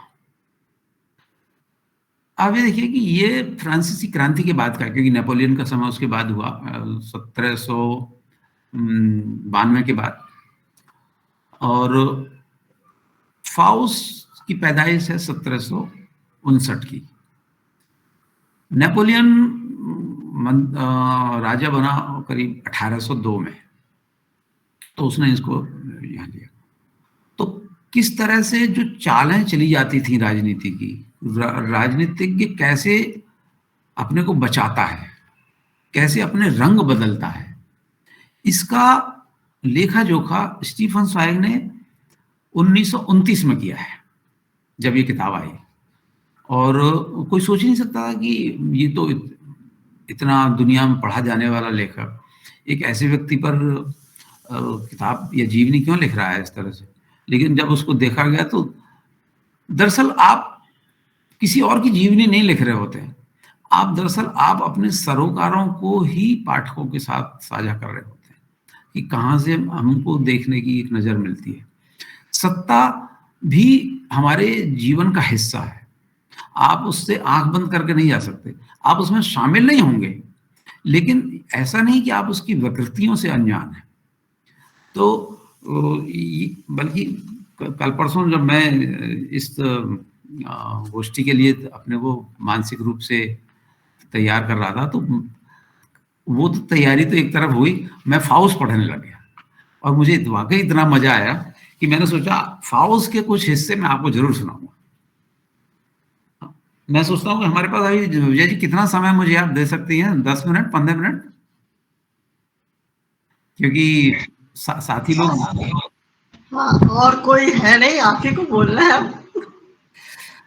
आप ये देखिए कि ये फ्रांसीसी क्रांति के बाद का, क्योंकि नेपोलियन का समय उसके बाद हुआ 1792 के बाद। और फाउस की पैदाइश है 1759 की। नेपोलियन राजा बना करीब 1802 में, तो उसने इसको यहाँ लिया। तो किस तरह से जो चालें चली जाती थी राजनीति की, राजनीतिज्ञ कैसे अपने को बचाता है, कैसे अपने रंग बदलता है, इसका लेखा जोखा स्टीफन zweig ने 1929 में किया है जब ये किताब आई। और कोई सोच ही नहीं सकता था कि ये तो इतना दुनिया में पढ़ा जाने वाला लेखक एक ऐसे व्यक्ति पर किताब या जीवनी क्यों लिख रहा है इस तरह से। लेकिन जब उसको देखा गया तो दरअसल आप किसी और की जीवनी नहीं लिख रहे होते हैं, आप दरअसल आप अपने सरोकारों को ही पाठकों के साथ साझा कर रहे होते हैं कि कहाँ से हमको देखने की एक नज़र मिलती है। सत्ता भी हमारे जीवन का हिस्सा है, आप उससे आंख बंद करके नहीं जा सकते, आप उसमें शामिल नहीं होंगे, लेकिन ऐसा नहीं कि आप उसकी विकृतियों से अनजान हैं। तो बल्कि कल परसों जब मैं इस गोष्ठी के लिए अपने को मानसिक रूप से तैयार कर रहा था, तो वो तो तैयारी तो एक तरफ हुई, मैं फाउस पढ़ने लग गया और मुझे वाकई इतना मजा आया कि मैंने सोचा फाउस के कुछ हिस्से मैं आपको जरूर सुनाऊंगा। मैं सोचता हूँ कि हमारे पास अभी विजय जी कितना समय मुझे आप दे सकती हैं? 10 मिनट, 15 मिनट? क्योंकि साथी लोग हाँ, और कोई है नहीं, आप ही को बोलना है अब।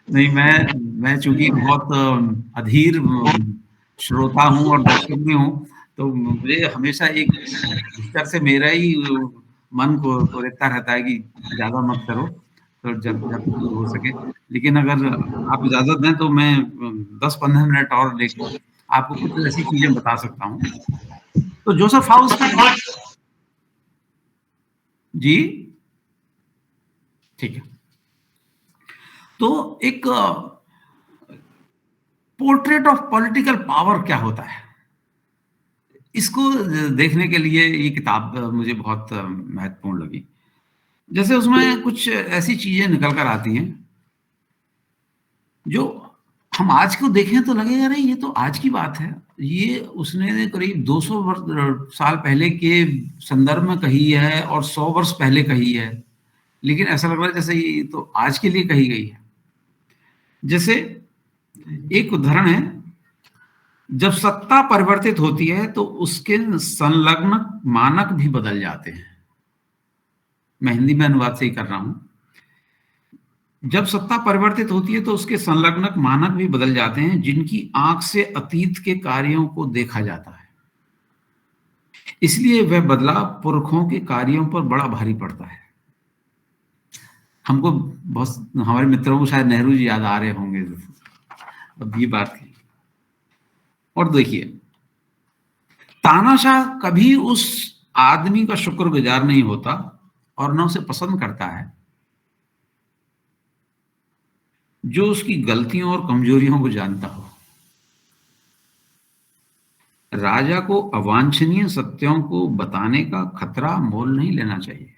नहीं, मैं चूंकि बहुत अधीर श्रोता हूँ और दर्शक भी हूँ, तो मुझे हमेशा एक भीतर से मेरा ही मन को रहता रहता है कि ज्यादा मत करो, तो जब हो सके। लेकिन अगर आप इजाजत दें तो मैं 10-15 मिनट और लेकर आपको कुछ ऐसी चीजें बता सकता हूँ। तो जोसेफ हाउस की जी ठीक है। तो एक पोर्ट्रेट ऑफ पॉलिटिकल पावर क्या होता है, इसको देखने के लिए ये किताब मुझे बहुत महत्वपूर्ण लगी। जैसे उसमें कुछ ऐसी चीजें निकल कर आती हैं जो हम आज को देखें तो लगेगा नहीं ये तो आज की बात है, ये उसने करीब 200 साल पहले के संदर्भ में कही है और 100 वर्ष पहले कही है, लेकिन ऐसा लग रहा है जैसे ये तो आज के लिए कही गई है। जैसे एक उदाहरण है, जब सत्ता परिवर्तित होती है तो उसके संलग्न मानक भी बदल जाते हैं। मैं हिंदी में अनुवाद से ही कर रहा हूं। जब सत्ता परिवर्तित होती है तो उसके संलग्नक मानक भी बदल जाते हैं, जिनकी आंख से अतीत के कार्यों को देखा जाता है। इसलिए वह बदलाव पुरखों के कार्यों पर बड़ा भारी पड़ता है। हमको बहुत, हमारे मित्रों को शायद नेहरू जी याद आ रहे होंगे अब ये बात की। और देखिए, तानाशाह कभी उस आदमी का शुक्रगुजार नहीं होता और न उसे पसंद करता है जो उसकी गलतियों और कमजोरियों को जानता हो। राजा को अवांछनीय सत्यों को बताने का खतरा मोल नहीं लेना चाहिए।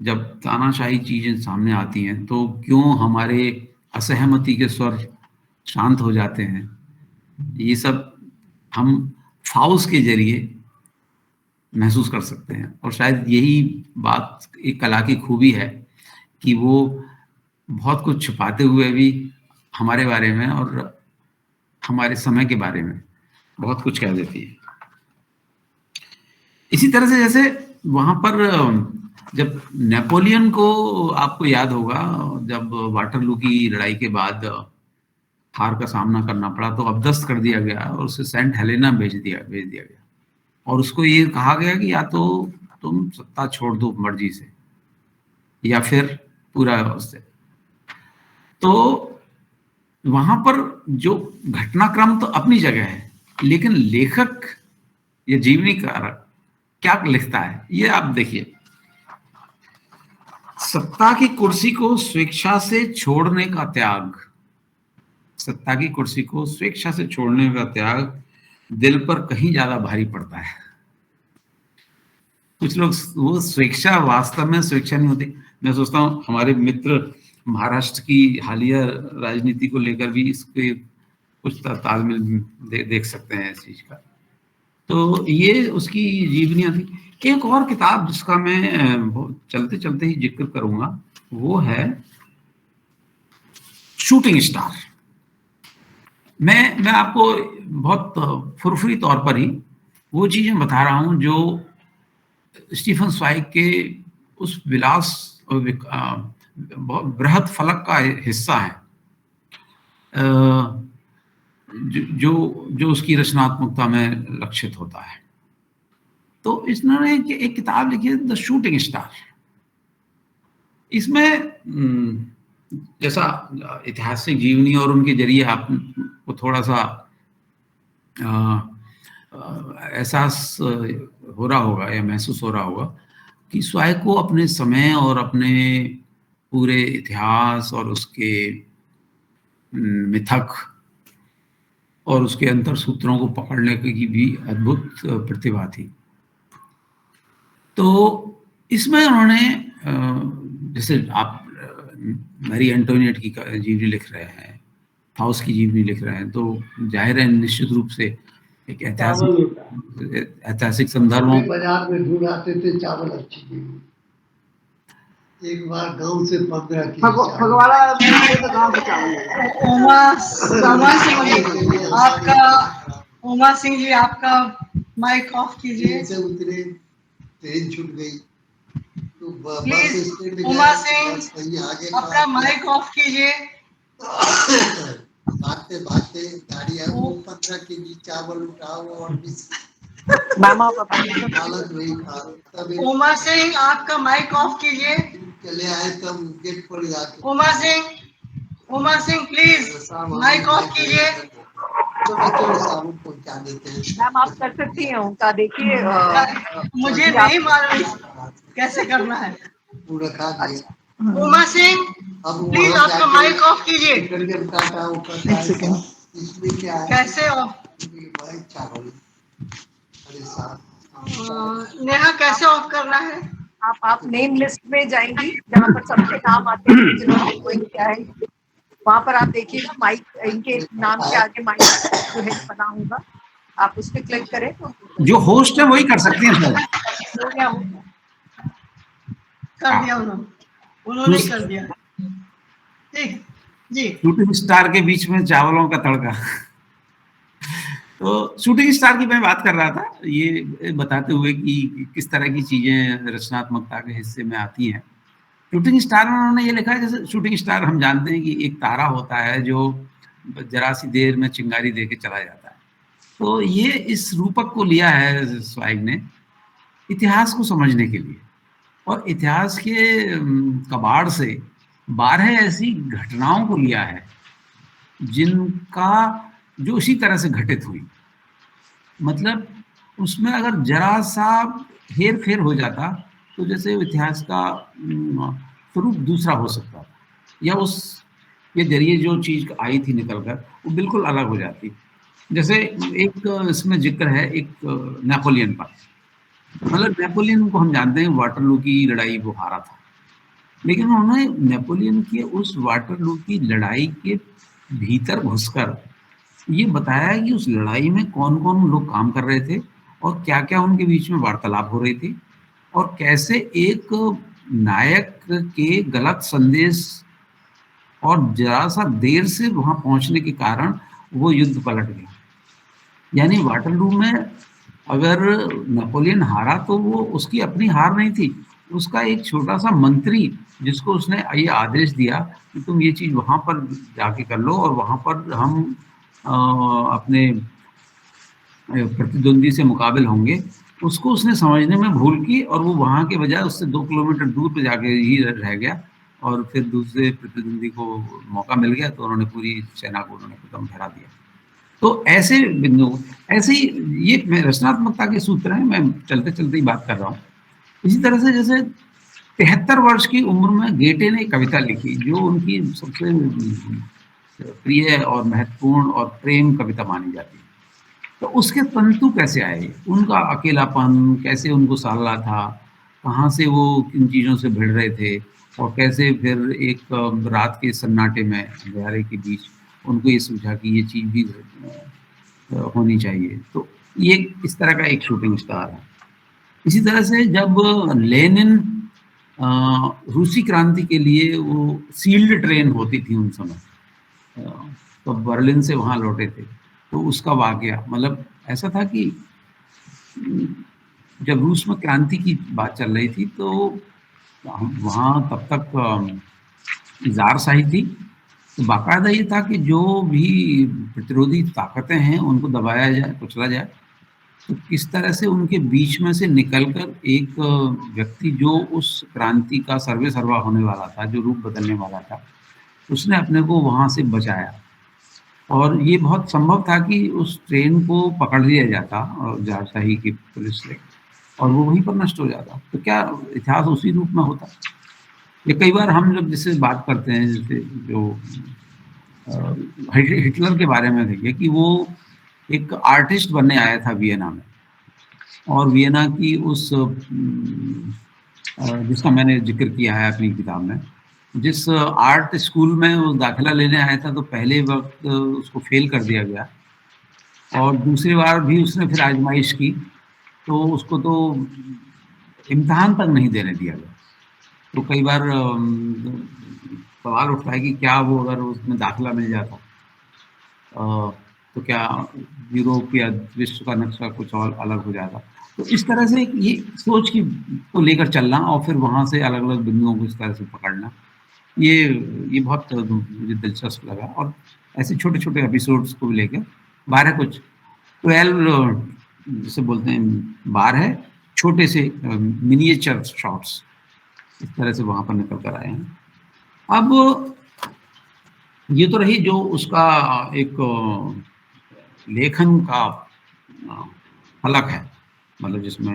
जब तानाशाही चीजें सामने आती हैं तो क्यों हमारे असहमति के स्वर शांत हो जाते हैं, ये सब हम फाउस के जरिए महसूस कर सकते हैं। और शायद यही बात एक कला की खूबी है कि वो बहुत कुछ छुपाते हुए भी हमारे बारे में और हमारे समय के बारे में बहुत कुछ कह देती है। इसी तरह से जैसे वहां पर जब नेपोलियन को, आपको याद होगा, जब वाटरलू की लड़ाई के बाद हार का सामना करना पड़ा तो अपदस्थ कर दिया गया और उसे सेंट हेलेना भेज दिया गया और उसको ये कहा गया कि या तो तुम सत्ता छोड़ दो मर्जी से या फिर पूरा उससे। तो वहां पर जो घटनाक्रम तो अपनी जगह है, लेकिन लेखक या जीवनीकार क्या लिखता है ये आप देखिए। सत्ता की कुर्सी को स्वेच्छा से छोड़ने का त्याग, सत्ता की कुर्सी को स्वेच्छा से छोड़ने का त्याग दिल पर कहीं ज्यादा भारी पड़ता है। कुछ लोग, वो स्वेच्छा वास्तव में स्वेच्छा नहीं होती। मैं सोचता हूँ हमारे मित्र महाराष्ट्र की हालिया राजनीति को लेकर भी इसके कुछ तालमेल देख सकते हैं इस चीज का। तो ये उसकी जीवनियां थी। एक और किताब जिसका मैं चलते चलते ही जिक्र करूंगा वो है शूटिंग स्टार। मैं आपको बहुत फुरफुरी तौर पर ही वो चीजें बता रहा हूं जो स्टीफन zweig के उस विलास बृहद फलक का हिस्सा है, जो उसकी रचनात्मकता में लक्षित होता है। तो इसने एक किताब लिखी है, द शूटिंग स्टार। इसमें जैसा ऐतिहासिक जीवनी और उनके जरिए आपको थोड़ा सा एहसास हो रहा होगा या महसूस हो रहा होगा कि zweig को अपने समय और अपने पूरे इतिहास और उसके मिथक और उसके अंतर सूत्रों को पकड़ने की भी अद्भुत प्रतिभा थी। तो इसमें उन्होंने, जैसे आप मैरी एंटोनिएट की जीवनी लिख रहे हैं, फाउस्ट की जीवनी लिख रहे हैं, तो जाहिर है निश्चित रूप से एक ऐतिहासिक संदर्भों। बाजार में ढूंढ आते थे चावल अच्छी जीवनी। एक बार गांव से 15 की फगवाड़ा गांव से चावल आपका उमा सिंह जी, आपका माइक ऑफ कीजिए। से उतरे, ट्रेन छूट गई तो प्लीज उमा सिंह अपना माइक ऑफ कीजिए। भागते भागते गाड़ी आई, वो 15 केजी चावल उठाओ और मामा हालत वही खा। तब उमा सिंह आपका माइक ऑफ कीजिए। चले आए तब गेट पर जाके Uma Singh please mic off कीजिए। तो बच्चों साबुन पहुंचा देते हैं। मैम आप कर सकती हैं उनका, देखिए मुझे नहीं मालूम कैसे करना है। पूरा खा दिया। उमा सिंह प्लीज आपका माइक ऑफ कीजिए। इसमें क्या है, कैसे ऑफ? भाई चावल नेहा कैसे ऑफ करना है? आप नेम लिस्ट में जाएंगी जहाँ पर सबके नाम आते हैं जिन्होंने ज्वाइन किया है। वहां पर आप देखिएगा माइक, इनके नाम के आगे माइक जो है बना होगा, आप उस पर क्लिक करें तो जो होस्ट है वही कर सकते हैं सर। हो गया होगा। कर दिया उन्होंने कर दिया। ठीक जी। शूटिंग स्टार के बीच में चावलों का तड़का। तो शूटिंग स्टार की मैं बात कर रहा था, ये बताते हुए कि किस तरह की चीजें रचनात्मकता के हिस्से में आती हैं। शूटिंग स्टार में उन्होंने ये लिखा है, जैसे शूटिंग स्टार हम जानते हैं कि एक तारा होता है जो जरा सी देर में चिंगारी दे के चला जाता है। तो ये इस रूपक को लिया है स्वाइग ने इतिहास को समझने के लिए, और इतिहास के कबाड़ से 12 ऐसी घटनाओं को लिया है जिनका जो इसी तरह से घटित हुई। मतलब उसमें अगर जरा सा हेर फेर हो जाता तो जैसे इतिहास का स्वरूप दूसरा हो सकता था, या उस के जरिए जो चीज आई थी निकल कर वो बिल्कुल अलग हो जाती। जैसे एक इसमें जिक्र है एक नेपोलियन का। मतलब नेपोलियन को हम जानते हैं वाटरलू की लड़ाई वो हारा था, लेकिन उन्होंने नेपोलियन के उस वाटरलू की लड़ाई के भीतर घुसकर ये बताया कि उस लड़ाई में कौन कौन लोग काम कर रहे थे और क्या क्या उनके बीच में वार्तालाप हो रही थी, और कैसे एक नायक के गलत संदेश और जरा सा देर से वहां पहुंचने के कारण वो युद्ध पलट गया। यानी वाटरलू में अगर नेपोलियन हारा तो वो उसकी अपनी हार नहीं थी, उसका एक छोटा सा मंत्री जिसको उसने ये आदेश दिया कि तुम ये चीज वहां पर जाके कर लो और वहां पर हम अपने प्रतिद्वंदी से मुकाबिल होंगे, उसको उसने समझने में भूल की और वो वहां के बजाय उससे 2 किलोमीटर दूर पे जाके ही रह गया, और फिर दूसरे प्रतिद्वंदी को मौका मिल गया तो उन्होंने पूरी सेना को उन्होंने खत्म ठहरा दिया। तो ऐसे बिंदु, ऐसे ही ये रचनात्मकता के सूत्र हैं, मैं चलते चलते ही बात कर रहा हूँ। इसी तरह से जैसे 73 वर्ष की उम्र में गेटे ने कविता लिखी जो उनकी सबसे प्रिय और महत्वपूर्ण और प्रेम कविता मानी जाती है। तो उसके तंतु कैसे आए, उनका अकेलापन कैसे उनको साला था, कहाँ से वो किन चीज़ों से भिड़ रहे थे, और कैसे फिर एक रात के सन्नाटे में अंधेरे के बीच उनको ये सूझा कि ये चीज़ भी होनी चाहिए। तो ये इस तरह का एक शूटिंग स्टार है। इसी तरह से जब लेनिन रूसी क्रांति के लिए वो सील्ड ट्रेन होती थी उन समय, तो बर्लिन से वहाँ लौटे थे, तो उसका वाकया मतलब ऐसा था कि जब रूस में क्रांति की बात चल रही थी तो वहाँ तब तक ज़ारशाही थी, तो बाकायदा ये था कि जो भी प्रतिरोधी ताकतें हैं उनको दबाया जाए, कुचला जाए। तो किस तरह से उनके बीच में से निकलकर एक व्यक्ति जो उस क्रांति का सर्वे सर्वा होने वाला था, जो रूप बदलने वाला था, उसने अपने को वहाँ से बचाया। और ये बहुत संभव था कि उस ट्रेन को पकड़ लिया जाता और ज़ारशाही की पुलिस से, और वो वहीं पर नष्ट हो जाता, तो क्या इतिहास उसी रूप में होता। ये कई बार हम जब जिससे बात करते हैं, जैसे जो हिटलर के बारे में देखिए कि वो एक आर्टिस्ट बनने आया था वियना में, और वियना की उस जिसका मैंने जिक्र किया है अपनी किताब में, जिस आर्ट स्कूल में वो दाखिला लेने आया था तो पहले वक्त उसको फेल कर दिया गया, और दूसरी बार भी उसने फिर आजमाइश की तो उसको तो इम्तहान तक नहीं देने दिया गया। तो कई बार सवाल उठता है कि क्या वो अगर उसमें दाखिला मिल जाता तो क्या यूरोप या विश्व का नक्शा कुछ और अलग हो जाता। तो इस तरह से ये सोच की को लेकर चलना और फिर वहाँ से अलग अलग बिंदुओं को इस तरह से पकड़ना, ये बहुत मुझे दिलचस्प लगा। और ऐसे छोटे छोटे एपिसोड्स को लेकर 12 कुछ 12 जिसे बोलते हैं 12 छोटे से मिनिएचर शॉट्स इस तरह से वहाँ पर निकल कर आए हैं। अब ये तो रही जो उसका एक लेखन का फलक है, मतलब जिसमें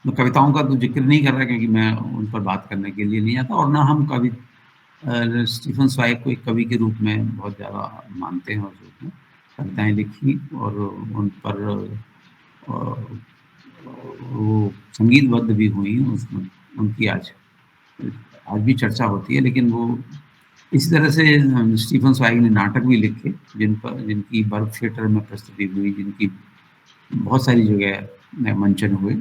मैं कविताओं का तो जिक्र नहीं कर रहा क्योंकि मैं उन पर बात करने के लिए नहीं आता, और ना हम कवि स्टीफन zweig को एक कवि के रूप में बहुत ज़्यादा मानते हैं, और उसने कविताएँ लिखी और उन पर वो संगीतबद्ध भी हुई, उसमें उनकी आज भी चर्चा होती है, लेकिन वो इसी तरह से स्टीफन zweig ने नाटक भी लिखे जिनकी बर्ग थिएटर में प्रस्तुति हुई, जिनकी बहुत सारी जगह मंचन हुए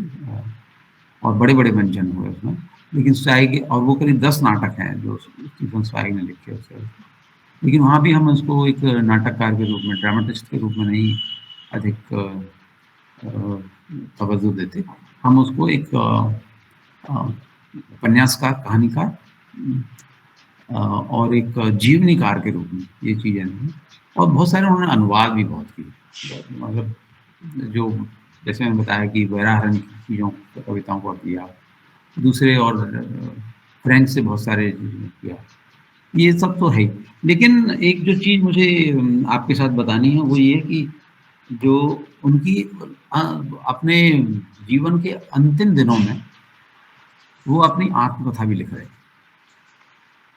और बड़े-बड़े मंचन हुए उसमें। लेकिन zweig और वो करीब 10 नाटक हैं जो स्टीफन zweig ने लिखे उसके। लेकिन वहाँ भी हम उसको एक नाटककार के रूप में, ड्रामेटिस्ट के रूप में नहीं अधिक तवज्जो देते। हम उसको एक उपन्यासकार, कहानीकार और एक जीवनीकार के रूप में ये चीज़ें हैं। और बहुत सारे उन्होंने अनुवाद भी बहुत किए, मतलब जो जैसे मैंने बताया कि वराहरन की चीज़ों कविताओं को किया, दूसरे और फ्रेंच से बहुत सारे किया, ये सब तो है ही। लेकिन एक जो चीज़ मुझे आपके साथ बतानी है वो ये कि जो उनकी अपने जीवन के अंतिम दिनों में वो अपनी आत्मकथा भी लिख रहे थे,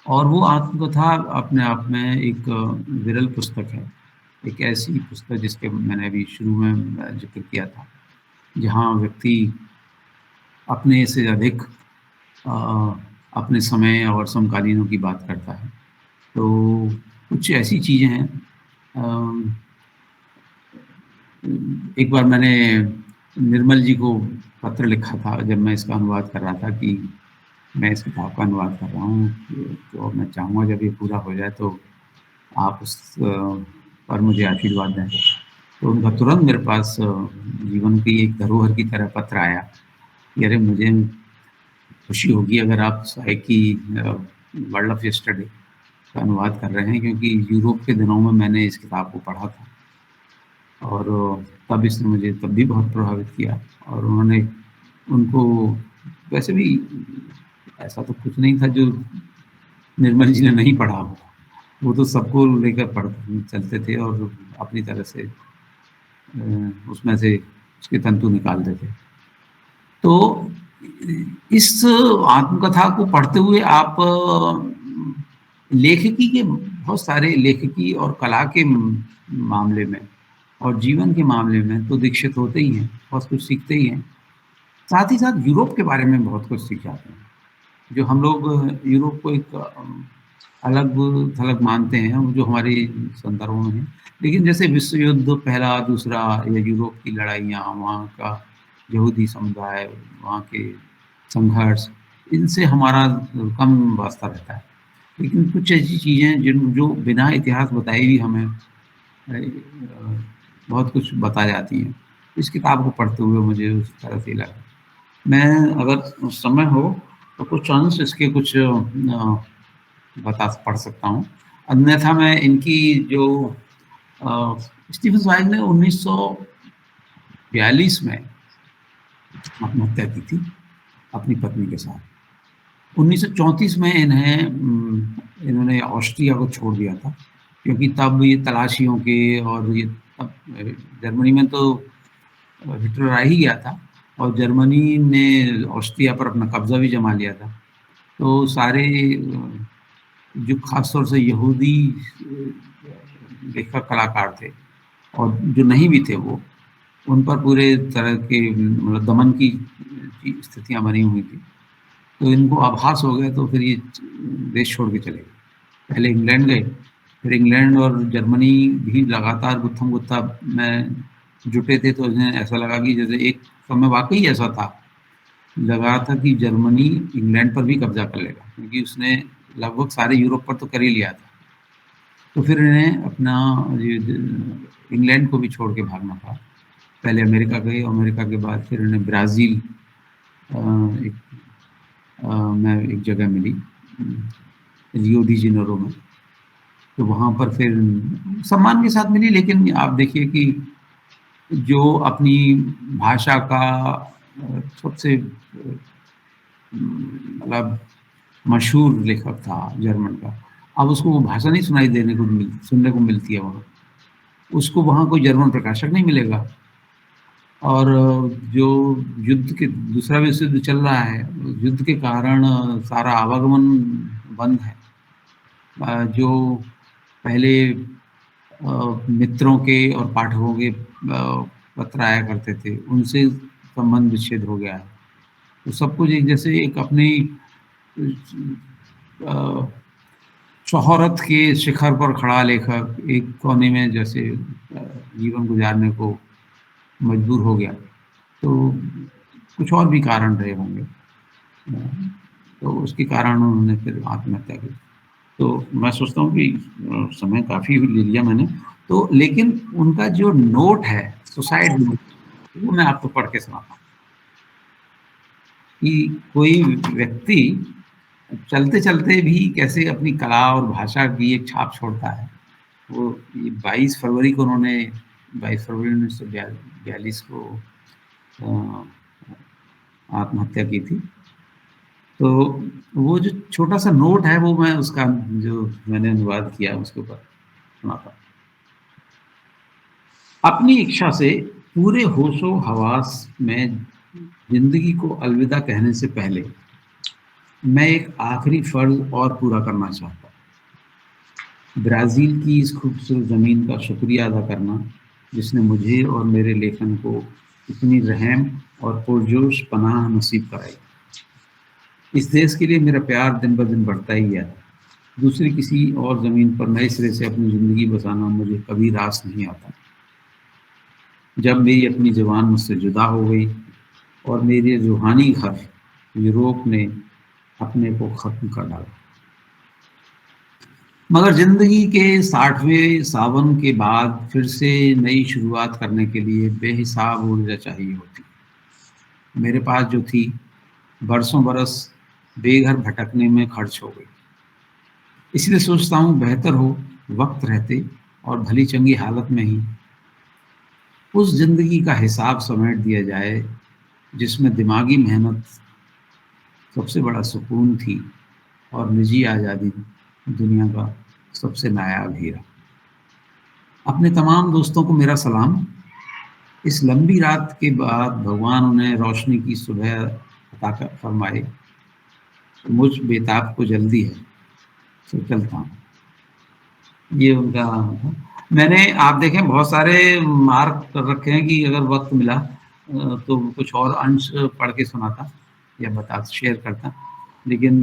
और वो आत्मकथा अपने आप में एक विरल पुस्तक है, एक ऐसी पुस्तक जिसके मैंने अभी शुरू में जिक्र किया था, जहाँ व्यक्ति अपने से अधिक अपने समय और समकालीनों की बात करता है। तो कुछ ऐसी चीज़ें हैं। एक बार मैंने निर्मल जी को पत्र लिखा था जब मैं इसका अनुवाद कर रहा था कि मैं इस किताब का अनुवाद कर रहा हूँ, तो मैं चाहूँगा जब ये पूरा हो जाए तो आप उस पर मुझे आशीर्वाद दें। तो उनका तुरंत मेरे पास जीवन की एक धरोहर की तरह पत्र आया कि अरे मुझे खुशी होगी अगर आप zweig की वर्ल्ड ऑफ यस्टरडे का अनुवाद कर रहे हैं, क्योंकि यूरोप के दिनों में मैंने इस किताब को पढ़ा था और तब इसने मुझे तब भी बहुत प्रभावित किया। और उन्होंने उनको वैसे भी ऐसा तो कुछ नहीं था जो निर्मल जी ने नहीं पढ़ा हो, वो तो सबको लेकर पढ़ चलते थे और अपनी तरह से उसमें से उसके तंतु निकालते थे। तो इस आत्मकथा को पढ़ते हुए आप लेखकी के बहुत सारे लेखकी और कला के मामले में और जीवन के मामले में तो दीक्षित होते ही हैं, बहुत कुछ सीखते ही हैं। साथ ही साथ यूरोप के बारे में बहुत कुछ सीख जाते हैं, जो हम लोग यूरोप को एक अलग थलग मानते हैं जो हमारे संदर्भों में है। लेकिन जैसे विश्व युद्ध पहला, दूसरा, या यूरोप की लड़ाइयाँ, वहाँ का यहूदी समुदाय, वहाँ के संघर्ष, इनसे हमारा कम वास्ता रहता है। लेकिन कुछ ऐसी चीज़ें जो बिना इतिहास बताए भी हमें बहुत कुछ बता जाती हैं। इस किताब को पढ़ते हुए मुझे उस तरह से लगा। मैं अगर समय हो तो कुछ अंश इसके कुछ पढ़ सकता हूँ। अन्यथा मैं इनकी जो स्टीफन zweig ने 1942 में आत्महत्या की थी अपनी पत्नी के साथ। 1934 में इन्होंने ऑस्ट्रिया को छोड़ दिया था, क्योंकि तब ये तलाशियों के और ये तब जर्मनी में तो हिटलर आ ही गया था और जर्मनी ने ऑस्ट्रिया पर अपना कब्जा भी जमा लिया था। तो सारे जो खासतौर से यहूदी लेखक कलाकार थे और जो नहीं भी थे वो, उन पर पूरे तरह के मतलब दमन की स्थितियां बनी हुई थी। तो इनको आभास हो गया, तो फिर ये देश छोड़ के चले गए। पहले इंग्लैंड गए, फिर इंग्लैंड और जर्मनी भी लगातार गुत्थम गुत्था में जुटे थे। तो उन्हें ऐसा लगा कि जैसे एक समय वाकई ऐसा था, लगा था कि जर्मनी इंग्लैंड पर भी कब्जा कर लेगा, क्योंकि उसने लगभग सारे यूरोप पर तो कर ही लिया था। तो फिर इन्हें अपना इंग्लैंड को भी छोड़ के भागना था। पहले अमेरिका गए, अमेरिका के बाद फिर इन्हें ब्राज़ील में एक जगह मिली, रियो डी जेनेरो में। तो वहाँ पर फिर सम्मान के साथ मिली। लेकिन आप देखिए कि जो अपनी भाषा का सबसे मतलब मशहूर लेखक था जर्मन का, अब उसको वो भाषा नहीं सुनने को मिलती है वहाँ। उसको वहाँ कोई जर्मन प्रकाशक नहीं मिलेगा। और जो युद्ध के दूसरा विश्व युद्ध चल रहा है, युद्ध के कारण सारा आवागमन बंद है। जो पहले मित्रों के और पाठकों के पत्र आया करते थे, उनसे संबंध विच्छेद हो गया है। तो सब कुछ एक जैसे एक अपनी शोहरत के शिखर पर खड़ा लेखक एक कोने में जैसे जीवन गुजारने को मजबूर हो गया, तो कुछ और भी कारण रहे होंगे, तो उसके कारण उन्होंने फिर आत्महत्या की। तो मैं सोचता हूँ कि समय काफ़ी ले लिया मैंने, तो लेकिन उनका जो नोट है सुसाइड नोट, वो मैं आपको पढ़ के सुनाता हूँ कि कोई व्यक्ति चलते चलते भी कैसे अपनी कला और भाषा की एक छाप छोड़ता है। वो 22 फरवरी को उन्होंने 22 फरवरी 1942 को आत्महत्या की थी। तो वो जो छोटा सा नोट है वो मैं उसका जो मैंने अनुवाद किया उसके ऊपर सुनाता हूँ। अपनी इच्छा से पूरे होशो हवास में जिंदगी को अलविदा कहने से पहले मैं एक आखिरी फर्ज और पूरा करना चाहता हूँ। ब्राजील की इस खूबसूरत ज़मीन का शुक्रिया अदा करना जिसने मुझे और मेरे लेखन को इतनी रहम और पुरजोश पनाह नसीब कराई। इस देश के लिए मेरा प्यार दिन ब दिन बढ़ता ही गया। दूसरी किसी और ज़मीन पर नए सिरे से अपनी ज़िंदगी बसाना मुझे कभी रास नहीं आता। जब मेरी अपनी ज़बान मुझसे जुदा हो गई और मेरे रूहानी घर यूरोप ने अपने को ख़त्म कर डाला, मगर ज़िंदगी के 60वें सावन के बाद फिर से नई शुरुआत करने के लिए बेहिसाब ऊर्जा चाहिए होती। मेरे पास जो थी बरसों बरस बेघर भटकने में खर्च हो गई। इसलिए सोचता हूँ बेहतर हो वक्त रहते और भली चंगी हालत में ही उस ज़िंदगी का हिसाब समेट दिया जाए जिसमें दिमागी मेहनत सबसे बड़ा सुकून थी और निजी आज़ादी दुनिया का सबसे नायाब हीरा। अपने तमाम दोस्तों को मेरा सलाम। इस लंबी रात के बाद भगवान उन्हें रोशनी की सुबह अता फरमाए। मुझ बेताब को जल्दी है, तो चलता हूँ। ये उनका था। मैंने आप देखें बहुत सारे मार्क कर रखे हैं कि अगर वक्त मिला तो कुछ और अंश पढ़ के सुनाता या बता शेयर करता, लेकिन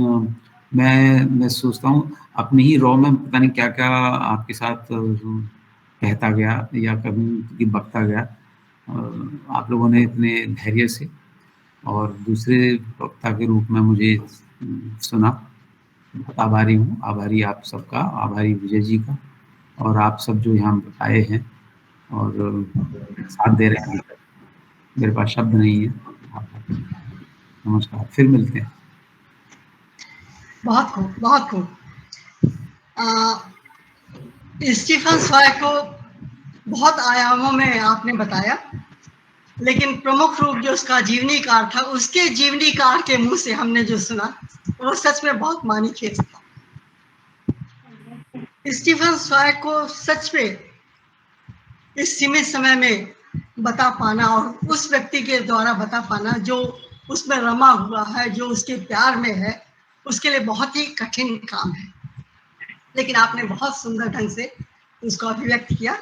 मैं सोचता हूँ अपनी ही रॉ में पता नहीं क्या क्या आपके साथ कहता गया या कभी बकता गया। आप लोगों ने इतने धैर्य से और दूसरे वक्ता के रूप में मुझे सुना। बहुत आभारी हूँ, आभारी आप सबका, आभारी विजय जी का और आप सब जो यहाँ आए हैं और साथ दे रहे हैं। मेरे पास शब्द नहीं है। नमस्कार, फिर मिलते हैं। बहुत खूब, बहुत खूब। स्टीफन स्वॉय को बहुत आयामों में आपने बताया, लेकिन प्रमुख रूप जो उसका जीवनीकार था, उसके जीवनीकार के मुंह से हमने जो सुना वो सच में बहुत मानीखेज था। स्टीफन स्वॉय को सच में इस सीमित समय में बता पाना और उस व्यक्ति के द्वारा बता पाना जो उसमें रमा हुआ है, जो उसके प्यार में है, उसके लिए बहुत ही कठिन काम है। लेकिन आपने बहुत सुंदर ढंग से उसको अभिव्यक्त किया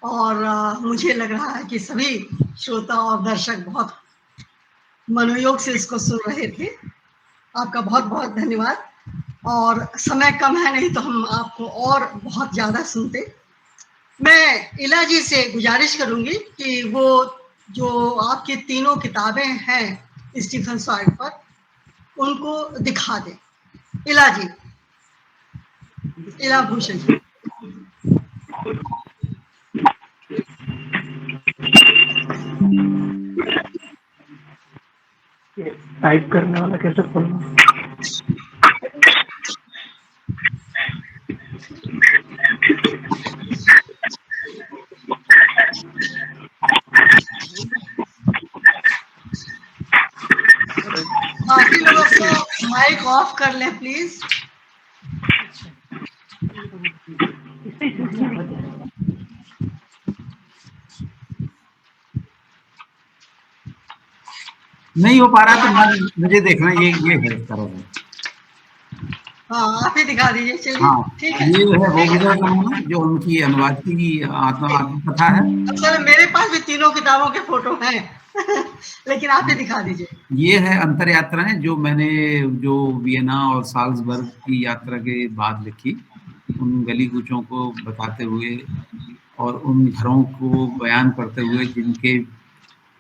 और मुझे लग रहा है कि सभी श्रोता और दर्शक बहुत मनोयोग से इसको सुन रहे थे। आपका बहुत बहुत धन्यवाद। और समय कम है, नहीं तो हम आपको और बहुत ज़्यादा सुनते। मैं इला जी से गुजारिश करूंगी कि वो जो आपकी तीनों किताबें हैं स्टीफन स्वॉय पर, उनको दिखा दें। इला जी, इला भूषण जी। टाइप करने वाला कैसे खोलना? बाकी लोगों को माइक ऑफ कर लें प्लीज। नहीं हो पा रहा तो मुझे देखना, ये है इस तरह से। हाँ, आप ही दिखा दीजिए। चलिए, हाँ, ठीक है। ये है वो गुजर जो उनकी अनुवाद की आत्मकथा है। असल मेरे पास भी तीनों किताबों के फोटो हैं लेकिन आप ही दिखा दीजिए। ये है अंतर यात्राएं जो मैंने जो वियना और साल्जबर्ग की यात्रा के बाद लिखी। उन गली कूचों को बताते हुए और उन घरों को बयान करते हुए जिनके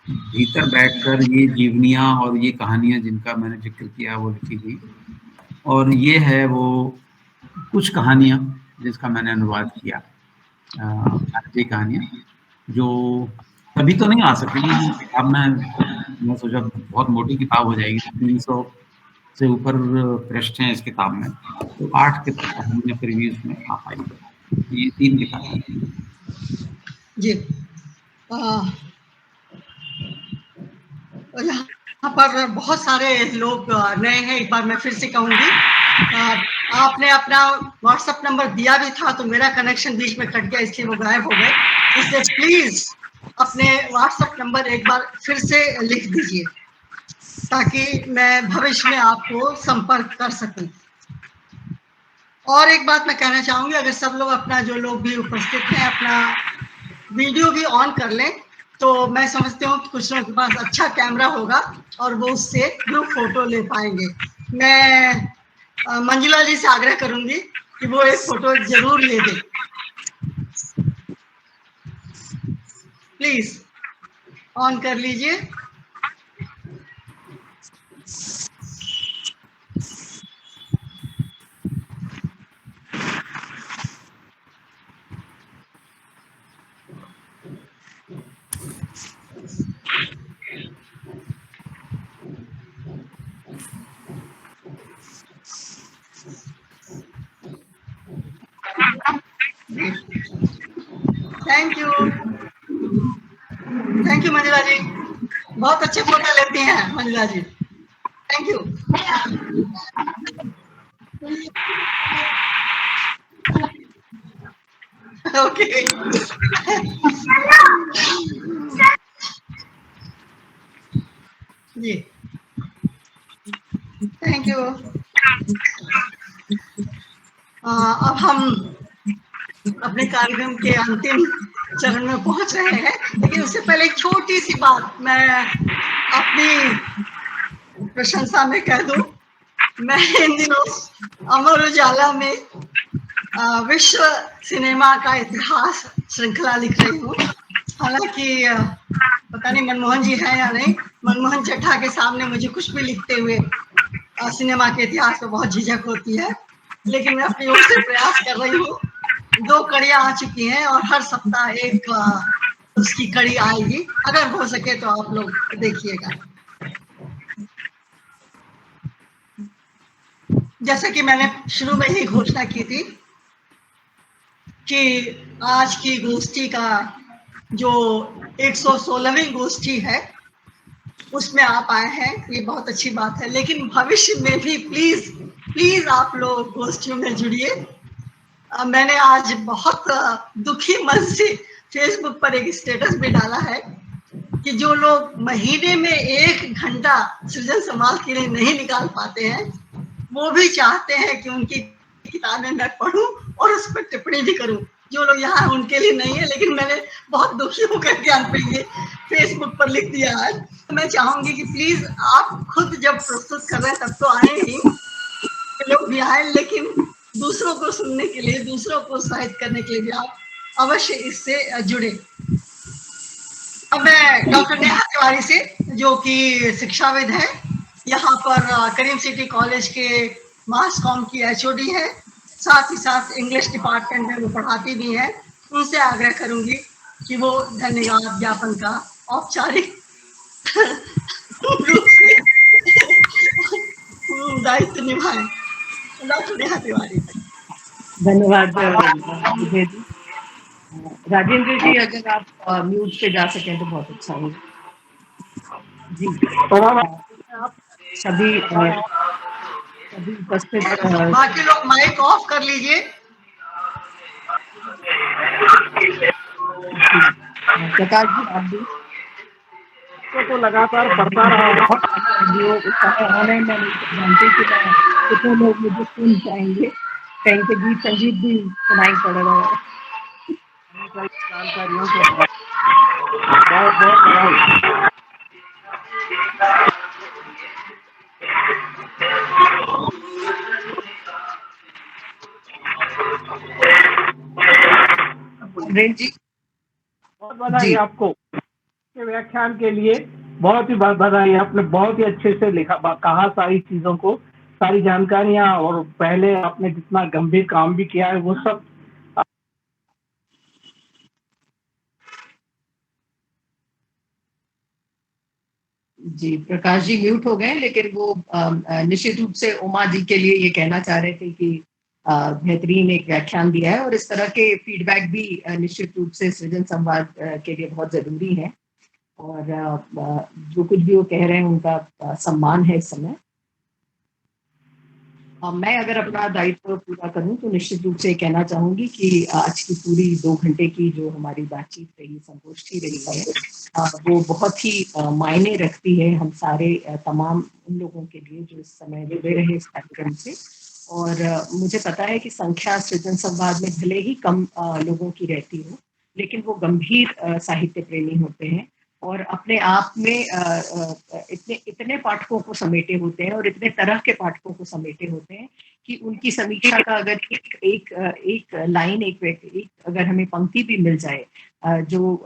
भीतर बैठकर ये जीवनियाँ और ये कहानियाँ जिनका मैंने ज़िक्र किया वो लिखी गई। और ये है वो कुछ कहानियाँ जिसका मैंने अनुवाद किया, भारतीय कहानियाँ, जो कभी तो नहीं आ सकती क्योंकि किताब में मैं सोचा बहुत मोटी किताब हो जाएगी, 300 से ऊपर पृष्ठ हैं इस किताब में, तो 8 कहानियाँ फिर भी उसमें आ पाई। ये 3 किताबें हैं। जी। यहाँ पर बहुत सारे लोग नए हैं। एक बार मैं फिर से कहूंगी, आपने अपना व्हाट्सएप नंबर दिया भी था तो मेरा कनेक्शन बीच में कट गया इसलिए वो गायब हो गए। इसलिए प्लीज अपने व्हाट्सएप नंबर एक बार फिर से लिख दीजिए ताकि मैं भविष्य में आपको संपर्क कर सकूं। और एक बात मैं कहना चाहूंगी, अगर सब लोग अपना, जो लोग भी उपस्थित हैं, अपना वीडियो भी ऑन कर लें तो मैं समझती हूँ कि कुछ लोगों के पास अच्छा कैमरा होगा और वो उससे ग्रुप फोटो ले पाएंगे। मैं मंजुला जी से आग्रह करूंगी कि वो एक फोटो जरूर ले दें। प्लीज ऑन कर लीजिए। थैंक यू मंजुला जी, बहुत अच्छे फोटो लेती हैं Manjula ji. Thank you. Okay. जी थैंक यू। अब हम अपने कार्यक्रम के अंतिम चरण में पहुंच रहे हैं, लेकिन उससे पहले एक छोटी सी बात मैं अपनी प्रशंसा में कह दूं। मैं इन दिनों अमर उजाला में विश्व सिनेमा का इतिहास श्रृंखला लिख रही हूँ। हालांकि पता नहीं मनमोहन जी हैं या नहीं, मनमोहन चट्टा के सामने मुझे कुछ भी लिखते हुए सिनेमा के इतिहास में बहुत झिझक होती है, लेकिन मैं अपनी ओर से प्रयास कर रही हूँ। 2 कड़ियाँ आ चुकी हैं और हर सप्ताह एक उसकी कड़ी आएगी। अगर हो सके तो आप लोग देखिएगा। जैसे कि मैंने शुरू में ही घोषणा की थी कि आज की गोष्ठी का जो 116वीं गोष्ठी है उसमें आप आए हैं, ये बहुत अच्छी बात है। लेकिन भविष्य में भी प्लीज प्लीज आप लोग गोष्ठियों में जुड़िए। मैंने आज बहुत दुखी मन से फेसबुक पर एक स्टेटस भी डाला है कि जो लोग महीने में 1 घंटा सृजन समाज के लिए नहीं निकाल पाते हैं, वो भी चाहते हैं कि उनकी किताबें मैं पढूं और उस पर टिप्पणी भी करूं। जो लोग यहाँ उनके लिए नहीं है, लेकिन मैंने बहुत दुखी होकर ज्ञान पे ये फेसबुक पर लिख दिया आज। मैं चाहूंगी कि प्लीज आप खुद जब प्रस्तुत कर रहे हैं तब तो आए ही, लोग भी आए, लेकिन दूसरों को सुनने के लिए, दूसरों को उत्साहित करने के लिए भी आप अवश्य इससे जुड़े। अब मैं डॉक्टर नेहा तिवारी से, जो कि शिक्षाविद है, यहाँ पर करीम सिटी कॉलेज के मास कॉम की एचओडी है, साथ ही साथ इंग्लिश डिपार्टमेंट में वो पढ़ाती भी है। उनसे आग्रह करूंगी कि वो धन्यवाद ज्ञापन का औपचारिक रूप से दायित्व निभाएं। डॉक्टर नेहा तिवारी। धन्यवाद विजय जी। राजेंद्र जी, अगर आप म्यूट पे जा सकें तो बहुत अच्छा होगा जी। आप सभी उपस्थित, बाकी लोग माइक ऑफ कर लीजिए। प्रकाश जी आप भी तो लगातार बढ़ता रहा है। जो ऑनलाइन जानते कि कितने लोग मुझे सुन जाएंगे, कहीं से गीत संगीत भी सुनाई पड़ रहा है। जानकारियों के बहुत बहुत नरेंद्र जी। बहुत बधाई जी आपको के व्याख्यान के लिए। बहुत ही बधाई, आपने बहुत ही अच्छे से लिखा, कहा सारी चीजों को, सारी जानकारियां, और पहले आपने जितना गंभीर काम भी किया है वो सब। जी, प्रकाश जी म्यूट हो गए, लेकिन वो निश्चित रूप से उमा जी के लिए ये कहना चाह रहे थे कि बेहतरीन एक व्याख्यान दिया है, और इस तरह के फीडबैक भी निश्चित रूप से सृजन संवाद के लिए बहुत जरूरी है। और जो कुछ भी वो कह रहे हैं उनका सम्मान है इस समय। मैं अगर अपना दायित्व पूरा करूं तो निश्चित रूप से कहना चाहूंगी कि आज की पूरी 2 घंटे की जो हमारी बातचीत रही, संगोष्ठी रही है, वो बहुत ही मायने रखती है हम सारे तमाम उन लोगों के लिए जो इस समय जुड़े रहे इस कार्यक्रम से। और मुझे पता है कि संख्या सृजन संवाद में भले ही कम लोगों की रहती हो, लेकिन वो गंभीर साहित्य प्रेमी होते हैं और अपने आप में इतने इतने पाठकों को समेटे होते हैं और इतने तरह के पाठकों को समेटे होते हैं कि उनकी समीक्षा का अगर एक लाइन, एक अगर हमें पंक्ति भी मिल जाए, जो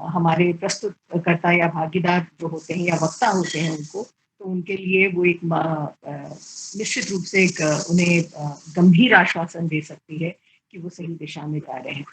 हमारे प्रस्तुतकर्ता या भागीदार जो होते हैं या वक्ता होते हैं उनको, तो उनके लिए वो एक निश्चित रूप से एक उन्हें गंभीर आश्वासन दे सकती है कि वो सही दिशा में जा रहे हैं।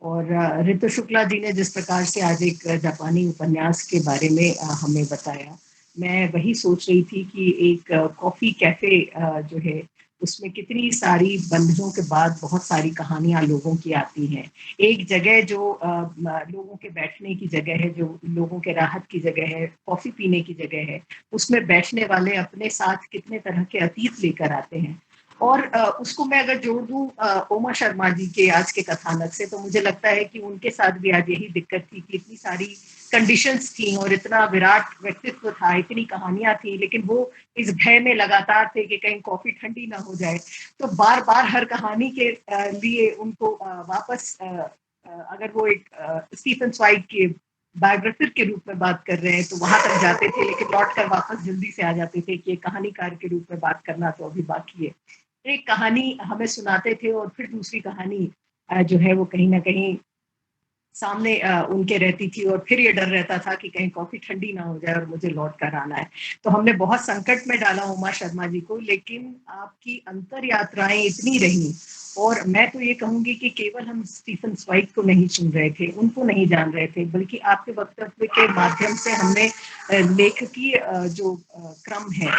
और ऋतु शुक्ला जी ने जिस प्रकार से आज एक जापानी उपन्यास के बारे में हमें बताया, मैं वही सोच रही थी कि एक कॉफी कैफे जो है उसमें कितनी सारी बंधनों के बाद बहुत सारी कहानियां लोगों की आती हैं। एक जगह जो लोगों के बैठने की जगह है, जो लोगों के राहत की जगह है, कॉफी पीने की जगह है, उसमें बैठने वाले अपने साथ कितने तरह के अतीत लेकर आते हैं। और उसको मैं अगर जोड़ दूं उमा शर्मा जी के आज के कथानक से, तो मुझे लगता है कि उनके साथ भी आज यही दिक्कत थी कि इतनी सारी कंडीशंस थी और इतना विराट व्यक्तित्व था, इतनी कहानियां थी, लेकिन वो इस भय में लगातार थे कि कहीं कॉफी ठंडी ना हो जाए। तो बार बार हर कहानी के लिए उनको वापस अगर वो एक स्टीफन zweig के बायोग्राफर के रूप में बात कर रहे हैं तो वहां तक जाते थे, लेकिन लौट कर वापस जल्दी से आ जाते थे कि कहानीकार के रूप में बात करना तो अभी बाकी है। एक कहानी हमें सुनाते थे और फिर दूसरी कहानी जो है वो कहीं ना कहीं सामने उनके रहती थी, और फिर ये डर रहता था कि कहीं कॉफी ठंडी ना हो जाए और मुझे लौट कर आना है। तो हमने बहुत संकट में डाला उमा शर्मा जी को, लेकिन आपकी अंतर यात्राएं इतनी रही। और मैं तो ये कहूंगी कि केवल हम स्टीफन zweig को नहीं सुन रहे थे, उनको नहीं जान रहे थे, बल्कि आपके वक्तव्य के माध्यम से हमने लेखकीय जो क्रम है,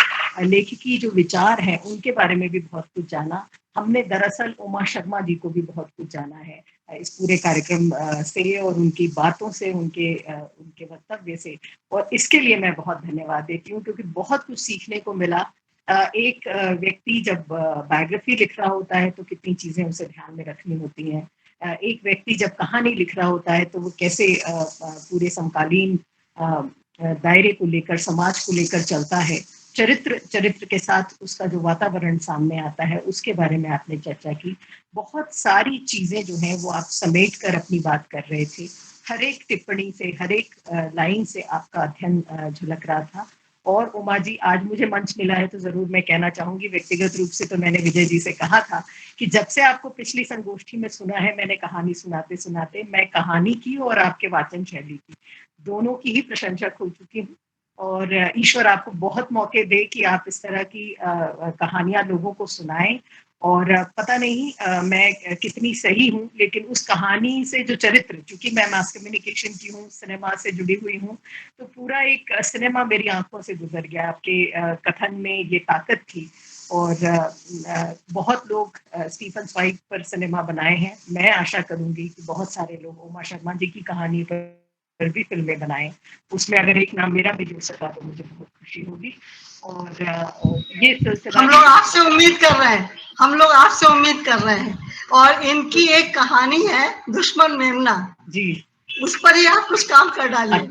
लेखकी जो विचार है, उनके बारे में भी बहुत कुछ जाना। हमने दरअसल उमा शर्मा जी को भी बहुत कुछ जाना है इस पूरे कार्यक्रम से और उनकी बातों से, उनके वक्तव्य से। और इसके लिए मैं बहुत धन्यवाद देती हूँ, क्योंकि बहुत कुछ सीखने को मिला। एक व्यक्ति जब बायोग्राफी लिख रहा होता है तो कितनी चीजें उसे ध्यान में रखनी होती हैं। एक व्यक्ति जब कहानी लिख रहा होता है तो वो कैसे पूरे समकालीन दायरे को लेकर, समाज को लेकर चलता है। चरित्र के साथ उसका जो वातावरण सामने आता है उसके बारे में आपने चर्चा की। बहुत सारी चीजें जो हैं वो आप समेट कर अपनी बात कर रहे थे। हर एक टिप्पणी से, हर एक लाइन से आपका अध्ययन झलक रहा था। और उमा जी, आज मुझे मंच मिला है तो जरूर मैं कहना चाहूंगी, व्यक्तिगत रूप से तो मैंने विजय जी से कहा था कि जब से आपको पिछली संगोष्ठी में सुना है, मैंने कहानी सुनाते सुनाते मैं कहानी की और आपके वाचन शैली की दोनों की ही प्रशंसक हो चुकी हूँ। और ईश्वर आपको बहुत मौके दे कि आप इस तरह की कहानियां लोगों को सुनाएं। और पता नहीं मैं कितनी सही हूँ, लेकिन उस कहानी से जो चरित्र, चूंकि मैं मास कम्युनिकेशन की हूँ, सिनेमा से जुड़ी हुई हूँ, तो पूरा एक सिनेमा मेरी आंखों से गुजर गया। आपके कथन में ये ताकत थी। और बहुत लोग स्टीफन zweig पर सिनेमा बनाए हैं। मैं आशा करूंगी कि बहुत सारे लोग उमा शर्मा जी की कहानी पर भी फिल्में बनाएं। उसमें अगर एक नाम मेरा भी जुड़ सका तो मुझे बहुत खुशी होगी। और ये सिलसिला हम लोग आपसे उम्मीद कर रहे हैं, हम लोग आपसे उम्मीद कर रहे हैं। और इनकी एक कहानी है दुश्मन मेमना जी, उस पर ही आप कुछ काम कर डालिए।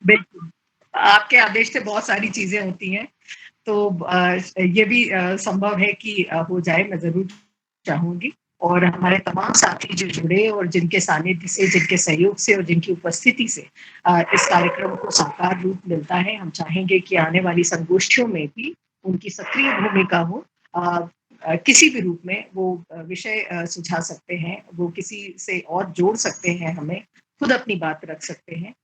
बिल्कुल, आपके आदेश से बहुत सारी चीजें होती हैं, तो ये भी संभव है कि हो जाए, मैं जरूर चाहूंगी। और हमारे तमाम साथी जो जुड़े और जिनके सानिध्य से, जिनके सहयोग से और जिनकी उपस्थिति से इस कार्यक्रम को साकार रूप मिलता है, हम चाहेंगे कि आने वाली संगोष्ठियों में भी उनकी सक्रिय भूमिका हो। किसी भी रूप में वो विषय सुझा सकते हैं, वो किसी से और जोड़ सकते हैं, हमें खुद अपनी बात रख सकते हैं,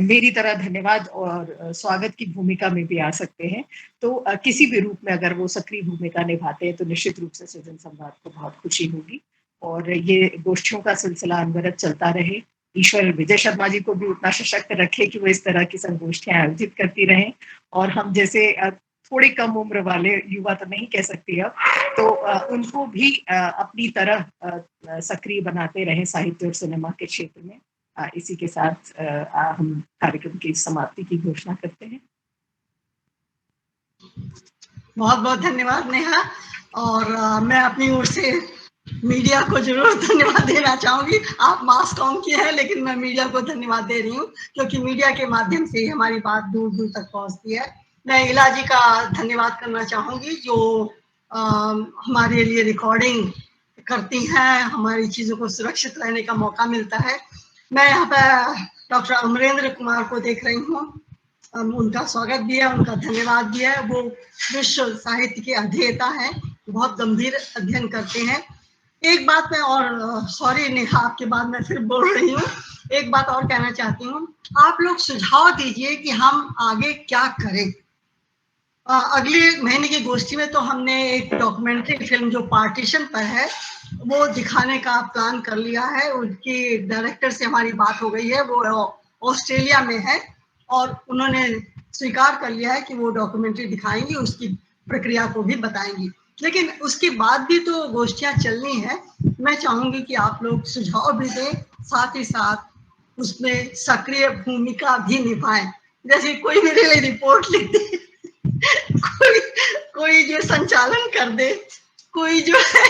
मेरी तरह धन्यवाद और स्वागत की भूमिका में भी आ सकते हैं। तो किसी भी रूप में अगर वो सक्रिय भूमिका निभाते हैं तो निश्चित रूप से सृजन संवाद को बहुत खुशी होगी और ये गोष्ठियों का सिलसिला अनवरत चलता रहे। ईश्वर विजय शर्मा जी को भी उतना सशक्त रखे कि वो इस तरह की संगोष्ठियां आयोजित करती रहें और हम जैसे थोड़ी कम उम्र वाले युवा तो नहीं कह सकती अब, तो उनको भी अपनी तरह सक्रिय बनाते रहे साहित्य और सिनेमा के क्षेत्र में। इसी के साथ हम कार्यक्रम की समाप्ति की घोषणा करते हैं। बहुत बहुत धन्यवाद नेहा। और मैं अपनी ओर से मीडिया को जरूर धन्यवाद देना चाहूंगी। आप मास कॉम की है, लेकिन मैं मीडिया को धन्यवाद दे रही हूँ क्योंकि मीडिया के माध्यम से हमारी बात दूर दूर तक पहुंचती है। मैं इला जी का धन्यवाद करना चाहूंगी जो हमारे लिए रिकॉर्डिंग करती हैं, हमारी चीज़ों को सुरक्षित रहने का मौका मिलता है। मैं यहाँ पर डॉक्टर अमरेंद्र कुमार को देख रही हूँ, उनका स्वागत भी है, उनका धन्यवाद भी है। वो विश्व साहित्य के अध्येता हैं, बहुत गंभीर अध्ययन करते हैं। एक बात मैं और, सॉरी नेहा आपके बाद मैं फिर बोल रही हूँ, एक बात और कहना चाहती हूँ। आप लोग सुझाव दीजिए कि हम आगे क्या करें। अगले महीने की गोष्ठी में तो हमने एक डॉक्यूमेंट्री फिल्म जो पार्टीशन पर है वो दिखाने का प्लान कर लिया है। उनकी डायरेक्टर से हमारी बात हो गई है, वो ऑस्ट्रेलिया में है और उन्होंने स्वीकार कर लिया है कि वो डॉक्यूमेंट्री दिखाएंगी, उसकी प्रक्रिया को भी बताएंगी। लेकिन उसके बाद भी तो गोष्ठियां चलनी है। मैं चाहूंगी कि आप लोग सुझाव भी दें, साथ ही साथ उसमें सक्रिय भूमिका भी निभाएं। जैसे कोई मेरे लिए रिपोर्ट लिख दे, कोई जो संचालन कर दे, कोई जो है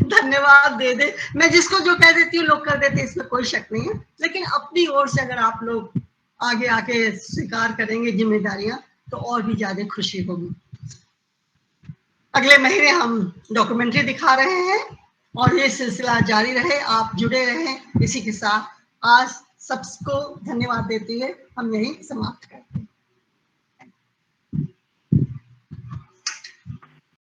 धन्यवाद दे दे। मैं जिसको जो कह देती हूँ लोग कर देते, इसमें कोई शक नहीं है। लेकिन अपनी ओर से अगर आप लोग आगे आके स्वीकार करेंगे जिम्मेदारियां तो और भी ज्यादा खुशी होगी। अगले महीने हम डॉक्यूमेंट्री दिखा रहे हैं और ये सिलसिला जारी रहे, आप जुड़े रहें। इसी के साथ आज सबको धन्यवाद देते हुए हम यही समाप्त करते हैं।